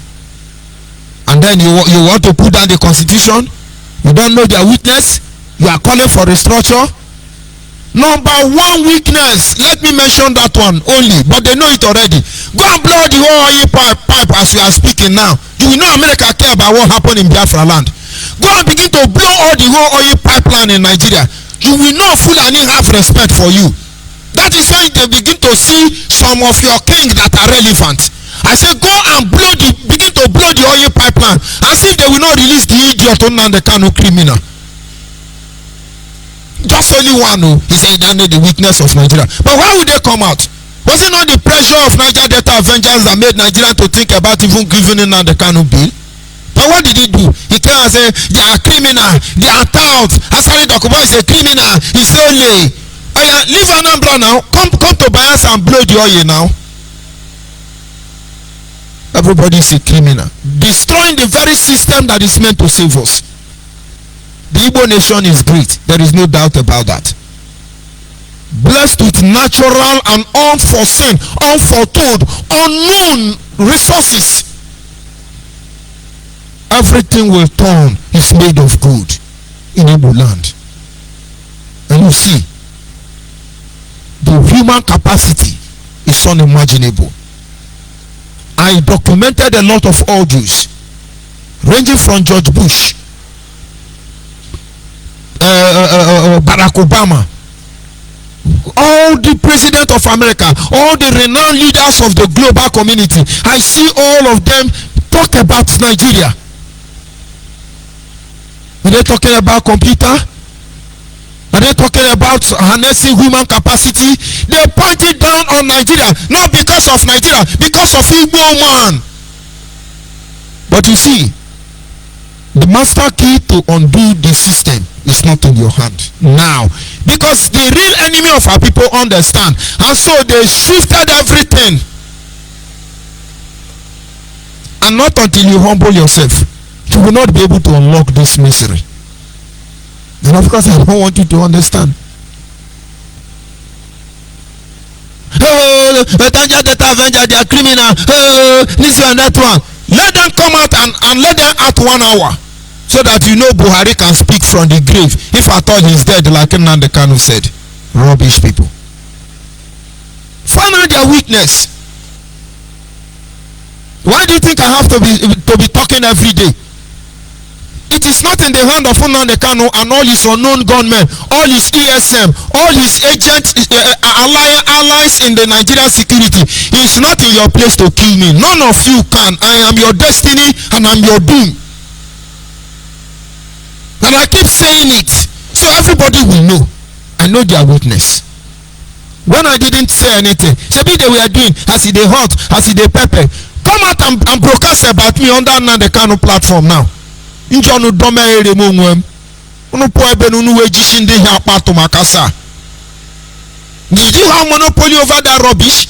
And then you want to put down the constitution? You don't know their weakness? You are calling for restructure? Number one weakness, let me mention that one only, but they know it already. Go and blow the whole oil pipe as we are speaking now. You will know America care about what happened in Biafra land. Go and begin to blow all the whole oil pipeline in Nigeria. You will know Fulani have respect for you. That is when they begin to see some of your kings that are relevant. I say go and begin to blow the oil pipeline as if they will not release the idiot Nnamdi Kanu criminal. Just only one who he said he don't know the weakness of Nigeria. But why would they come out? Was it not the pressure of Niger Delta Avengers that made Nigeria to think about even giving Nnamdi Kanu bail? But what did he do? He came and said they are criminal, they are touts. Asari Dokubo is a criminal, he's only. Oh yeah, leave Anambra now. Come to Bayelsa and blow the oil now. Everybody is a criminal, destroying the very system that is meant to save us. The Igbo nation is great, there is no doubt about that. Blessed with natural and unforeseen, unforetold, unknown resources. Everything will turn is made of gold in Igbo land. And you see, the human capacity is unimaginable. I documented a lot of audios ranging from George Bush, Barack Obama, all the president of America, all the renowned leaders of the global community. I see all of them talk about Nigeria. Are they talking about computer? Are they talking about harnessing human capacity? They point it down on Nigeria, not because of Nigeria, because of Igbo man. But you see, the master key to undo the system is not in your hand now, because the real enemy of our people understand, and so they shifted everything. And not until you humble yourself, you will not be able to unlock this misery. And of course, I don't want you to understand. Oh, they are criminal. Oh, this and that one. Let them come out and let them act 1 hour, so that you know Buhari can speak from the grave. If I thought he's dead, like Nnamdi Kanu said. Rubbish people. Find out their weakness. Why do you think I have to be talking every day? It is not in the hand of Nnamdi Kanu and all his unknown gunmen, all his ESM, all his agents, allies in the Nigerian security. It is not in your place to kill me. None of you can. I am your destiny and I'm your doom. And I keep saying it, so everybody will know. I know their weakness. when I didn't say anything. Maybe they were doing as they hot, as they pepper. Come out and broadcast about me under the kind of platform now. Injonu dome ere mo nwem. Unu po ebe unu we jishinde here apart to makasa. Did you have monopoly over that rubbish?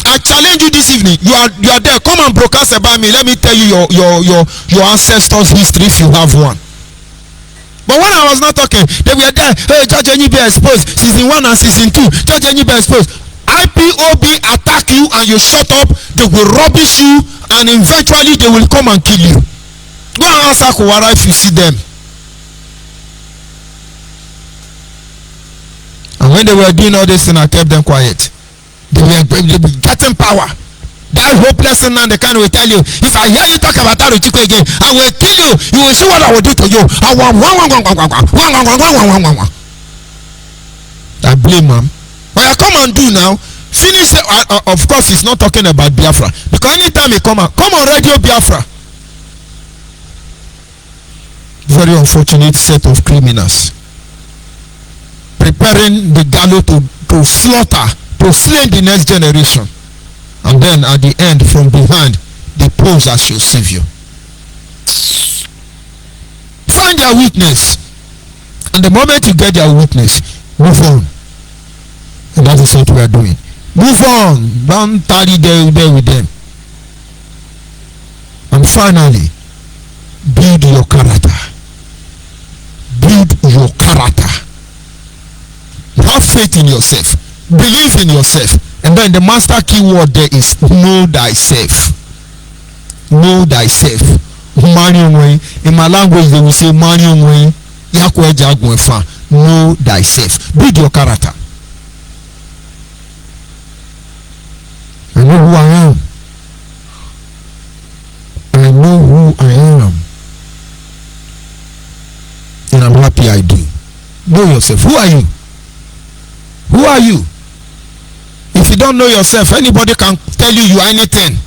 I challenge you this evening. You are there. Come and broadcast about me. Let me tell you your ancestors' history if you have one. But when I was not talking, they were there. Hey, Judge ONYIBE exposed. Season 1 and season 2. Judge ONYIBE exposed. IPOB attack you and you shut up. They will rubbish you and eventually they will come and kill you. Go and ask Akuwara if you see them. And when they were doing all this thing, I kept them quiet. They were getting power. That hopeless thing now, they can't will tell you. If I hear you talk about Aruchiko again, I will kill you. You will see what I will do to you. I blame him. But I come and do now. Finish. Of course, he's not talking about Biafra. Because anytime he come on Radio Biafra. Very unfortunate set of criminals. Preparing the gallows to slaughter, to slay the next generation. And then at the end, from behind, they pose as your savior. Find their weakness. And the moment you get their weakness, move on. And that is what we are doing. Move on. Don't tarry there with them. And finally, build your character. Build your character. Have faith in yourself. Believe in yourself. And then the master key word there is know thyself. Know thyself. In my language they will say know thyself. Build your character. I know who I am. I know who I am. And I'm happy I do. Know yourself. Who are you? Who are you? If you don't know yourself, anybody can tell you are anything.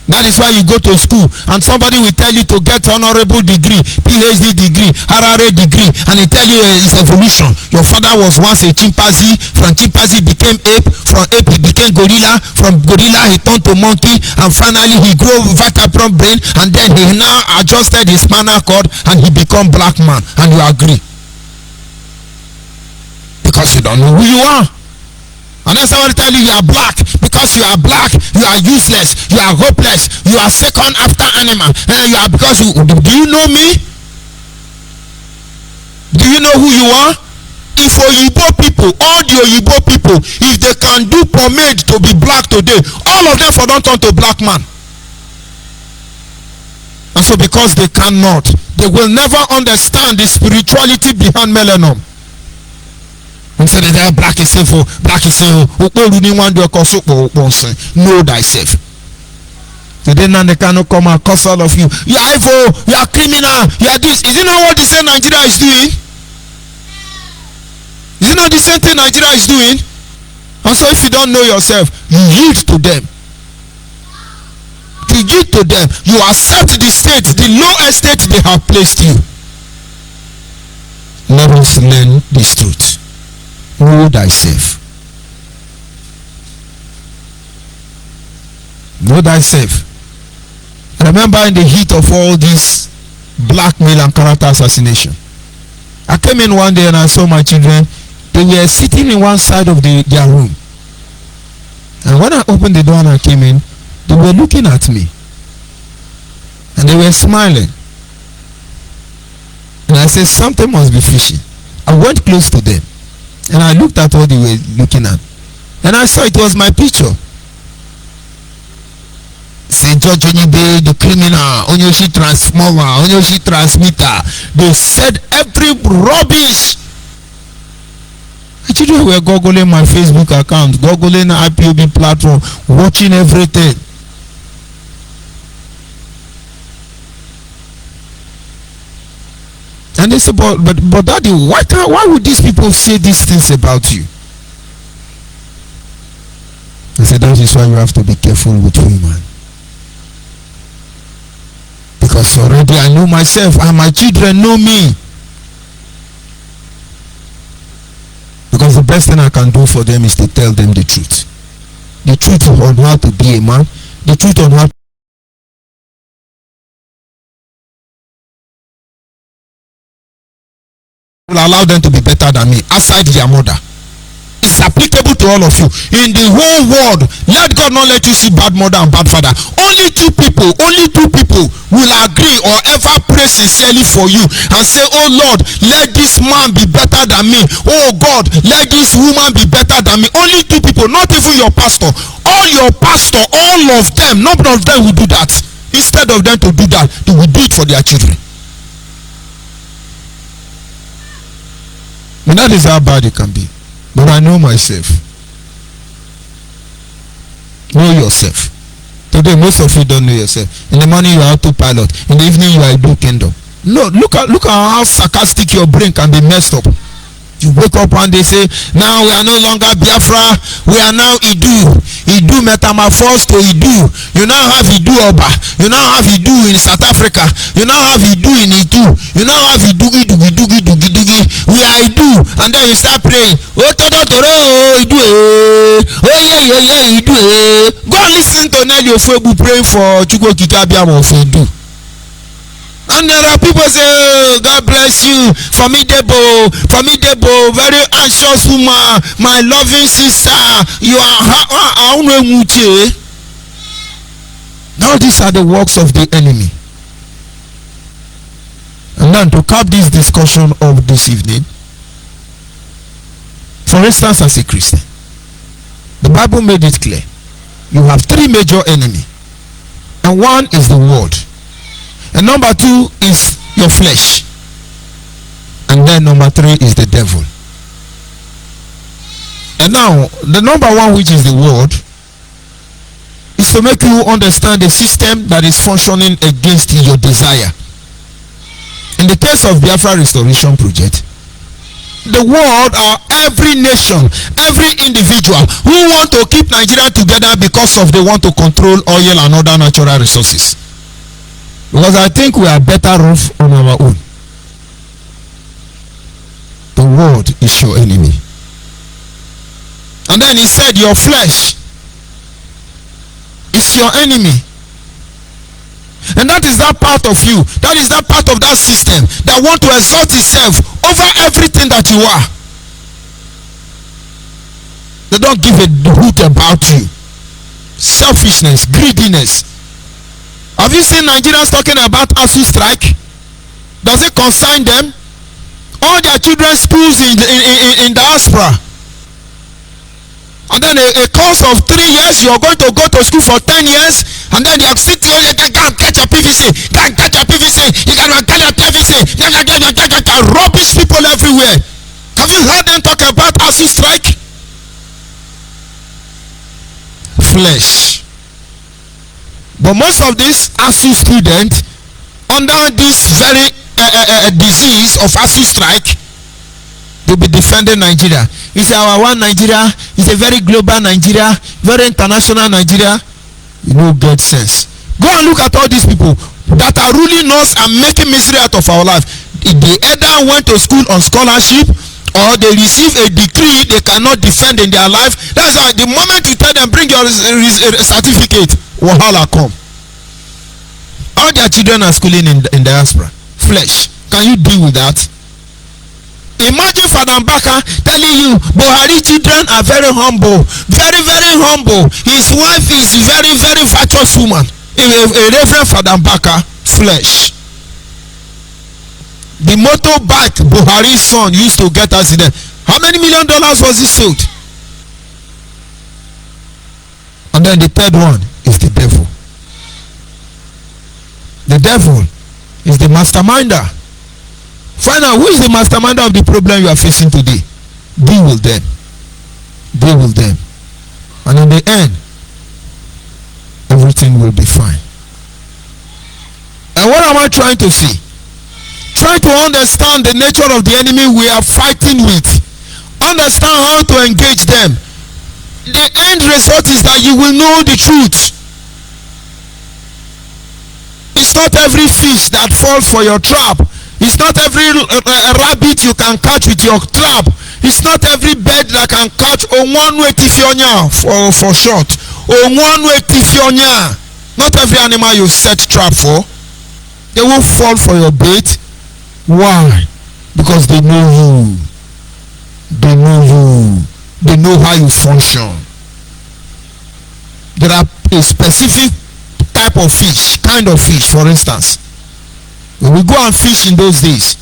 That is why you go to school and somebody will tell you to get honorable degree, PhD degree, RRA degree, and they tell you it's evolution. Your father was once a chimpanzee, from chimpanzee became ape, from ape he became gorilla, from gorilla he turned to monkey, and finally he grew vertebrate brain, and then he now adjusted his spinal cord and he become black man, and you agree. Because you don't know who you are. And then somebody tell you are black. Because you are black, you are useless, you are hopeless, you are second after animal. And you are because you do you know me? Do you know who you are? If ONYIBE people, all the ONYIBE people, if they can do pomade to be black today, all of them for don't turn to black man. And so because they cannot, they will never understand the spirituality behind melanin. And so that black is sinful, black is sinful. Know thyself. Today now they cannot come and curse all of you. You are evil, you are criminal, you are this. Is it not what they say Nigeria is doing? Is it not the same thing Nigeria is doing? And so if you don't know yourself, you yield to them. You yield to them. You accept the state, the low estate they have placed you. Let us learn this truth. Know thyself. Know thyself. I remember in the heat of all this blackmail and character assassination, I came in one day and I saw my children. They were sitting in one side of their room. And when I opened the door and I came in, they were looking at me. And they were smiling. And I said, something must be fishy. I went close to them. And I looked at what they were looking at. And I saw it was my picture. Say Judge ONYIBE, the criminal, Onyoshi transformer, Onyoshi transmitter. They said every rubbish. My children were googling my Facebook account, googling the IPOB platform, watching everything. And they said, but Daddy, why would these people say these things about you? I said, that is why you have to be careful with women. Because already I know myself and my children know me. Because the best thing I can do for them is to tell them the truth. The truth on how to be a man, the truth on how will allow them to be better than me aside their mother. It's applicable to all of you. In the whole world, let God not let you see bad mother and bad father. Only two people will agree or ever pray sincerely for you and say, oh Lord, let this man be better than me. Oh God, let this woman be better than me. Only two people, not even your pastor. All your pastor, all of them, none of them will do that. Instead of them to do that, they will do it for their children. And that is how bad it can be. But I know myself. Know yourself. Today most of you don't know yourself. In the morning you are autopilot. In the evening you are a blue kingdom. No, look at how sarcastic your brain can be messed up. You wake up and they say, now we are no longer Biafra, we are now Idu. Idu metamorphosed to Idu. You now have Idu Oba. You now have Idu in South Africa. You now have Idu in Idu. You now have Idu. We are Idu. And then you start praying. Oh, Idu. Oh, yeah, Idu. Go and listen to Nelly Ofebu praying for Chukwu Kikabiam of Idu. And there are people say, oh, God bless you, formidable, very anxious woman, my loving sister, you are now these are the works of the enemy. And then to cap this discussion of this evening, for instance, as a Christian, the Bible made it clear, you have three major enemies, and one is the world. And number two is your flesh. And then number three is the devil. And now, the number one, which is the world, is to make you understand the system that is functioning against your desire. In the case of Biafra Restoration Project, the world are every nation, every individual who want to keep Nigeria together because of they want to control oil and other natural resources. Because I think we are better off on our own. The world is your enemy. And then he said your flesh is your enemy. And that is that part of you, that is that part of that system that want to exalt itself over everything that you are. They don't give a hoot about you. Selfishness, greediness. Have you seen Nigerians talking about ASU strike? Does it concern them? All their children's schools in diaspora. And then a course of 3 years, you're going to go to school for 10 years, and then you're sitting here, you can catch a PVC, can catch a PVC, you can catch a PVC, rubbish people everywhere. Have you heard them talk about ASU strike? Flesh. But most of these ASU students, under this very disease of ASU strike, they'll be defending Nigeria. It's our one Nigeria, it's a very global Nigeria, very international Nigeria. You know, get sense. Go and look at all these people that are ruling us and making misery out of our life. They either went to school on scholarship or they receive a decree they cannot defend in their life. That's why the moment you tell them bring your certificate, wahala come. All their children are schooling in diaspora. Flesh. Can you deal with that? Imagine Father Mbaka telling you Buhari children are very humble, very humble. His wife is very virtuous woman. A Reverend Father Mbaka. Flesh. The motorbike Buhari's son used to get accident. How many $1 million was he sold? And then the third one is the devil. The devil is the masterminder. Find out who is the masterminder of the problem you are facing today. Deal with them. Deal with them. And in the end, everything will be fine. And what am I trying to say? Try to understand the nature of the enemy we are fighting with. Understand how to engage them. The end result is that you will know the truth. It's not every fish that falls for your trap. It's not every rabbit you can catch with your trap. It's not every bird that can catch Onwanwe tifionya for short. Onwanwe tifionya. Not every animal you set trap for, they will fall for your bait. Why? Because they know you. They know you. They know how you function. There are a specific type of fish, kind of fish, for instance. When we go and fish in those days,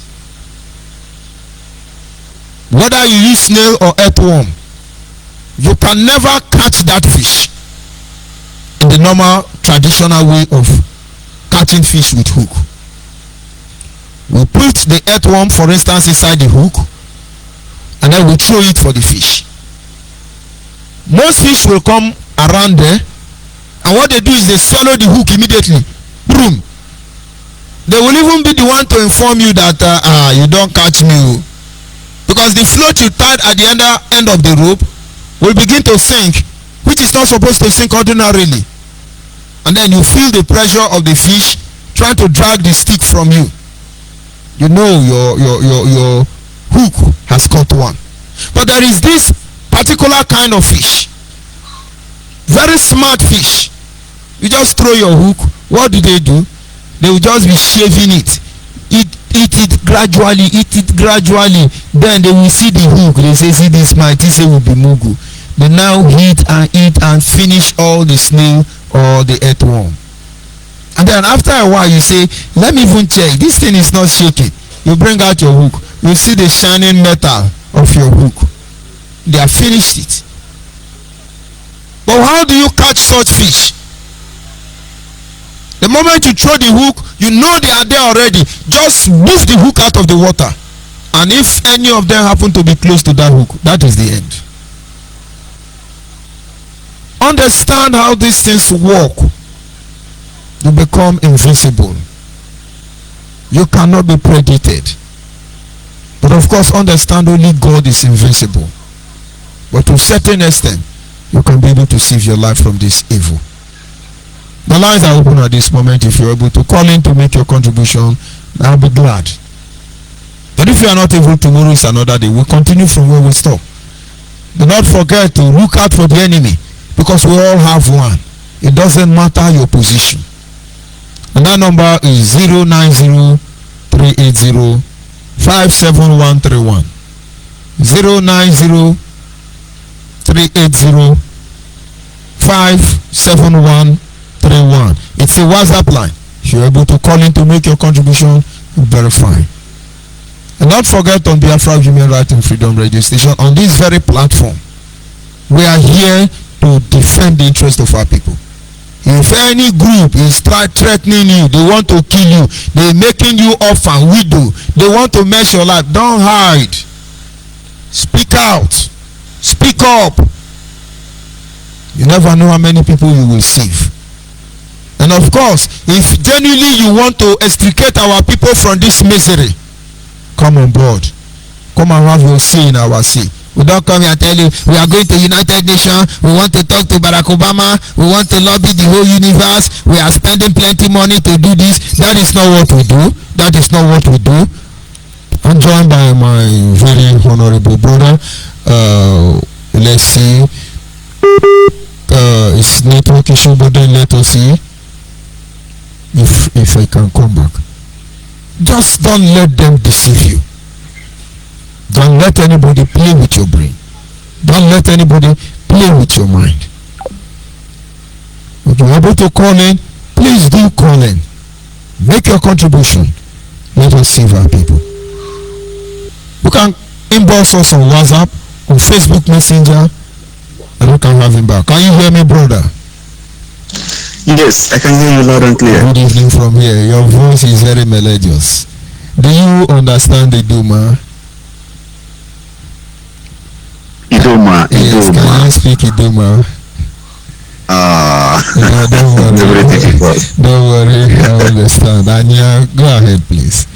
whether you use snail or earthworm, you can never catch that fish in the normal traditional way of catching fish with hook. We put the earthworm, for instance, inside the hook, and then we throw it for the fish. Most fish will come around there, and what they do is they swallow the hook immediately. Boom. They will even be the one to inform you that you don't catch me, because the float you tied at the end of the rope will begin to sink, which is not supposed to sink ordinarily, and then you feel the pressure of the fish trying to drag the stick from you. You know your hook has caught one. But there is this particular kind of fish, very smart fish. You just throw your hook. What do? They will just be shaving it. Eat it gradually. Then they will see the hook. They say, see this might say will be mugu. They now eat and finish all the snail or the earthworm. And then after a while you say, let me even check. This thing is not shaking. You bring out your hook. You see the shining metal of your hook. They have finished it. But how do you catch such fish? The moment you throw the hook, you know they are there already. Just move the hook out of the water. And if any of them happen to be close to that hook, that is the end. Understand how these things work. You become invisible. You cannot be predicted. But of course, understand only God is invincible. But to a certain extent, you can be able to save your life from this evil. The lines are open at this moment. If you're able to call in to make your contribution, I'll be glad. But if you are not able, tomorrow is another day. We'll continue from where we stop. Do not forget to look out for the enemy, because we all have one. It doesn't matter your position. And that number is 090-380-57131. 090-380-57131. It's a WhatsApp line. If you're able to call in to make your contribution, very fine. And don't forget, on Biafra Human Rights and Freedom Radio Station, on this very platform, we are here to defend the interest of our people. If any group is threatening you, they want to kill you, they're making you orphan, widow, they want to mess your life, don't hide. Speak out. Speak up. You never know how many people you will save. And of course, if genuinely you want to extricate our people from this misery, come on board. Come and have your say in our say. We don't come here and tell you we are going to United Nations, we want to talk to Barack Obama, we want to lobby the whole universe, we are spending plenty money to do this. That is not what we do. That is not what we do. I'm joined by my very honorable brother. Let's see. It's network issue, but then let us see if I can come back. Just don't let them deceive you. Don't let anybody play with your brain. Don't let anybody play with your mind. If you're able to call in, please do call in. Make your contribution. Let us save our people. You can inbox us on WhatsApp, on Facebook Messenger, and we can have him back. Can you hear me, brother? Yes, I can hear you loud and clear. Good evening from here. Your voice is very melodious. Do you understand the Duma? Idoma. Yes, can you speak Idoma? No, don't worry. Don't worry, I understand. Anya, go ahead, please.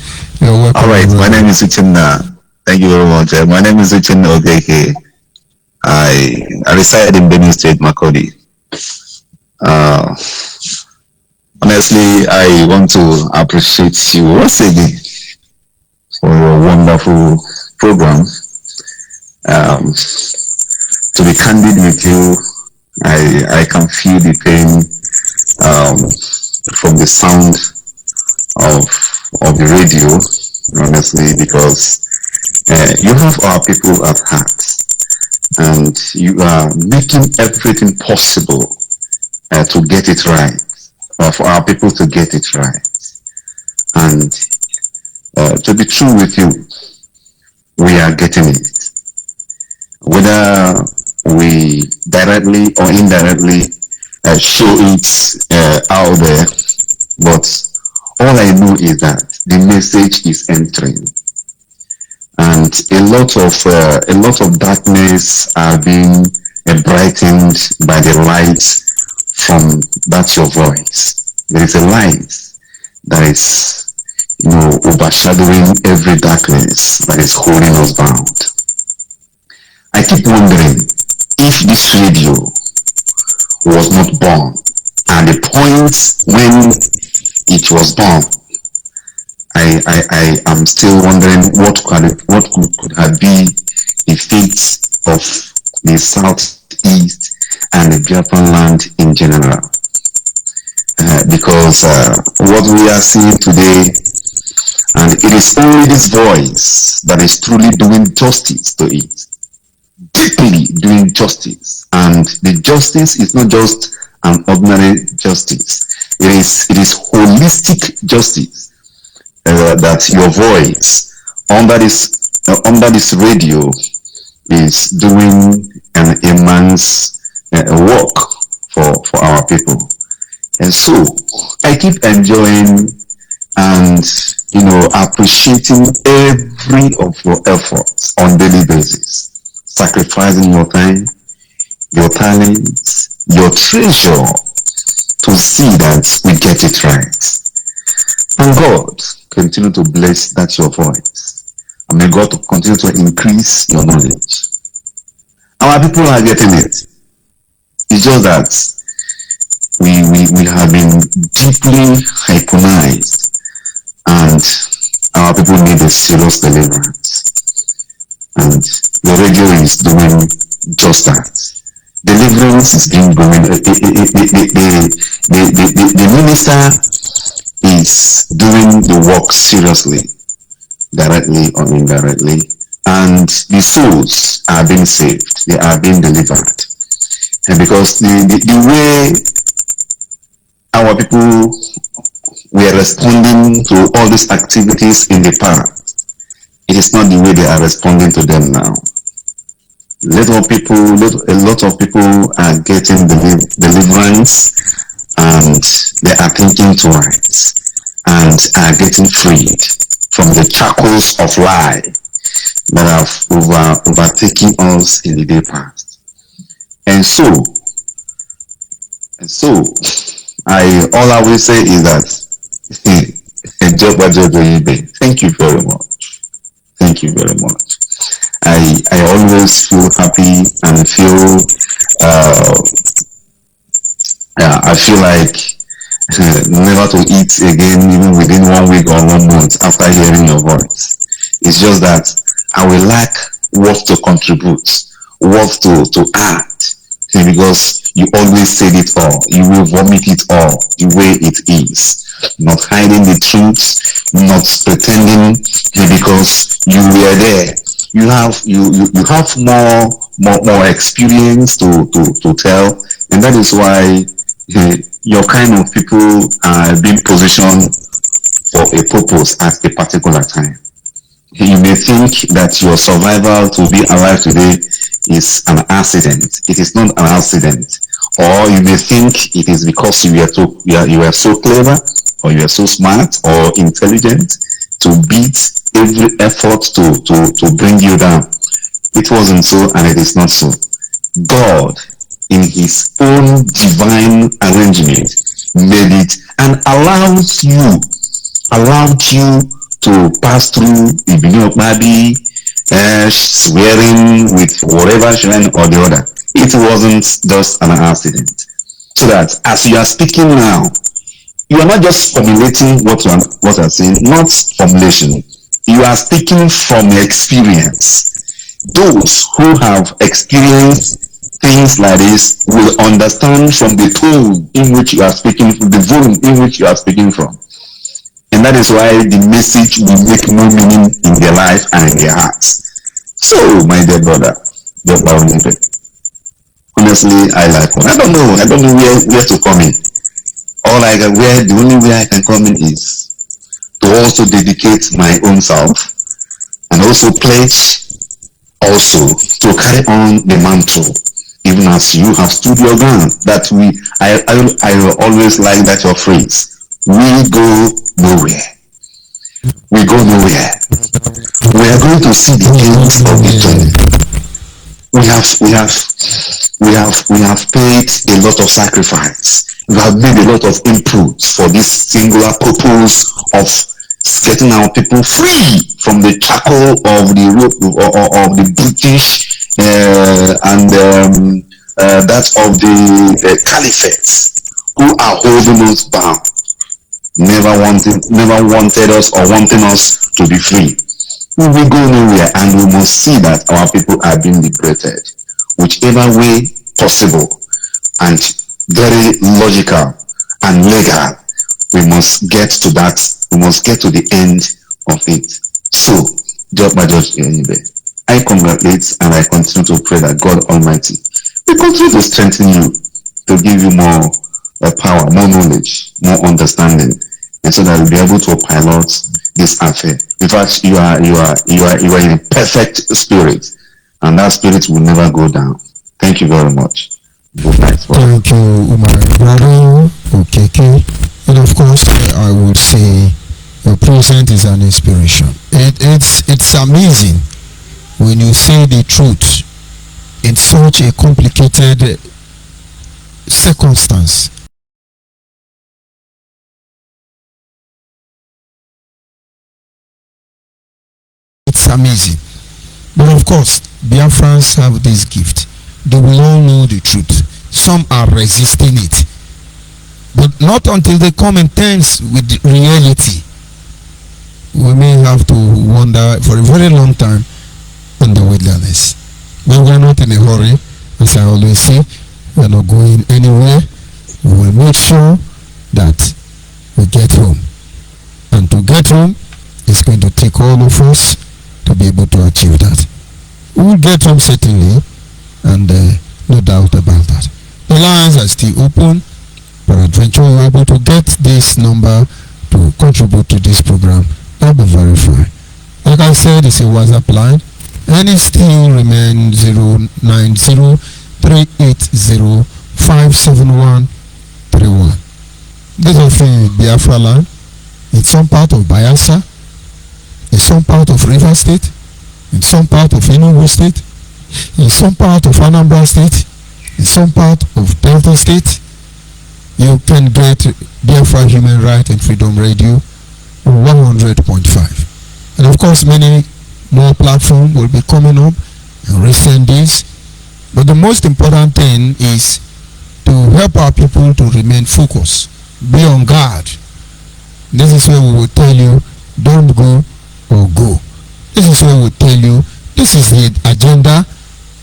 You're welcome. All right, my name is Uchenna. Thank you very much. My name is Uchenna Ogeke. I reside in Benue State, Makodi. Honestly, I want to appreciate you once again for your wonderful program. To be candid with you, I can feel the pain from the sound of the radio, honestly, because you have our people at heart, and you are making everything possible to get it right, for our people to get it right. And to be true with you, we are getting it. Whether we directly or indirectly show it out there, but all I know is that the message is entering, and a lot of darkness are being brightened by the light from that your voice. There is a light that is, overshadowing every darkness that is holding us bound. I keep wondering if this radio was not born at the point when it was born. I am still wondering what could have been the fate of the southeast and the Biafra land in general. Because what we are seeing today, and it is only this voice that is truly doing justice to it, deeply doing justice. And the justice is not just an ordinary justice. It is holistic justice that your voice under this radio is doing an immense work for our people. And so I keep enjoying and appreciating every of your efforts on daily basis, sacrificing your time, your talents, your treasure to see that we get it right. And God continue to bless that your voice, and may God continue to increase your knowledge. Our people are getting it. It's just that we have been deeply hypnotized, and our people need a serious deliverance. And the radio is doing just that. Deliverance is being going. The minister is doing the work seriously, directly or indirectly, and the souls are being saved. They are being delivered. And because the way our people were responding to all these activities in the past, it is not the way they are responding to them now. A lot of people are getting deliverance, and they are thinking twice and are getting freed from the shackles of lie that have overtaken us in the day past. And so all I will say is that ONYIBE, thank you very much. Thank you very much. I always feel happy and feel I feel like never to eat again, even within 1 week or 1 month after hearing your voice. It's just that I will lack what to contribute, what to add, because you always said it all. You will vomit it all the way it is, not hiding the truth, not pretending because you were there. You have more experience to tell, and that is why your kind of people are being positioned for a purpose at a particular time. You may think that your survival to be alive today is an accident. It is not an accident. Or you may think it is because you are so clever, or you are so smart or intelligent to beat every effort to bring you down. It wasn't so, and it is not so. God, in his own divine arrangement, made it and allowed you to pass through the beginning of maybe swearing with whatever shrine or the other. It wasn't just an accident. So that as you are speaking now, you are not just formulating what you are saying, not formulation. You are speaking from experience. those who have experienced things like this will understand from the tone in which you are speaking, from the volume in which you are speaking from. And that is why the message will make no meaning in their life and in their hearts. So, my dear brother, ONYIBE, honestly, I like one. I don't know where to come in. The only way I can come in is to also dedicate my own self and also pledge also to carry on the mantle, even as you have stood your ground. That I always like that your phrase. We go nowhere. We go nowhere. We are going to see the end of the journey. We have paid a lot of sacrifice. We have made a lot of inputs for this singular purpose of getting our people free from the shackle of the rope of the British and that of the caliphates who are holding us bound. Never wanted us or wanting us to be free. We will go nowhere, and we must see that our people are being liberated, whichever way possible and very logical and legal. We must get to that. We must get to the end of it. So, my Judge ONYIBE, I congratulate and I continue to pray that God Almighty will continue to strengthen you, to give you more power, more knowledge, more understanding, and so that you'll be able to pilot this affair. In fact, you are in a perfect spirit, and that spirit will never go down. Thank you very much. Good night. Thank you, my brother. Okay. And of course, I would say your presence is an inspiration. It's amazing when you say the truth in such a complicated circumstance. It's amazing. But of course, Biafrans have this gift. They will all know the truth. Some are resisting it. But not until they come in terms with the reality. We may have to wander for a very long time in the wilderness. But we're not in a hurry. As I always say, we're not going anywhere. We will make sure that we get home. And to get home, it's going to take all of us to be able to achieve that. We will get home certainly, and no doubt about that. The lines are still open. Peradventure you are able to get this number to contribute to this program. That will be very fine. Like I said, it's a WhatsApp line, and it still remains 090-380-57131. This is the Biafra line. It's some part of Bayelsa, in some part of River State, in some part of Enugu State, in some part of Anambra State, in some part of Delta State. You can get Biafra Human Rights and Freedom Radio 100.5. And of course, many more platforms will be coming up in recent days. But the most important thing is to help our people to remain focused, be on guard. This is where we will tell you, don't go or go. This is where we will tell you, this is the agenda,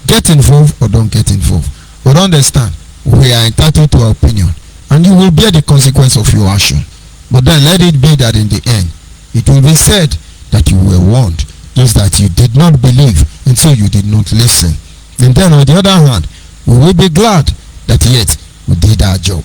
get involved or don't get involved. But understand, we are entitled to our opinion, and you will bear the consequence of your action. But then let it be that in the end, it will be said that you were warned, just that you did not believe, and so you did not listen. And then on the other hand, we will be glad that yet we did our job.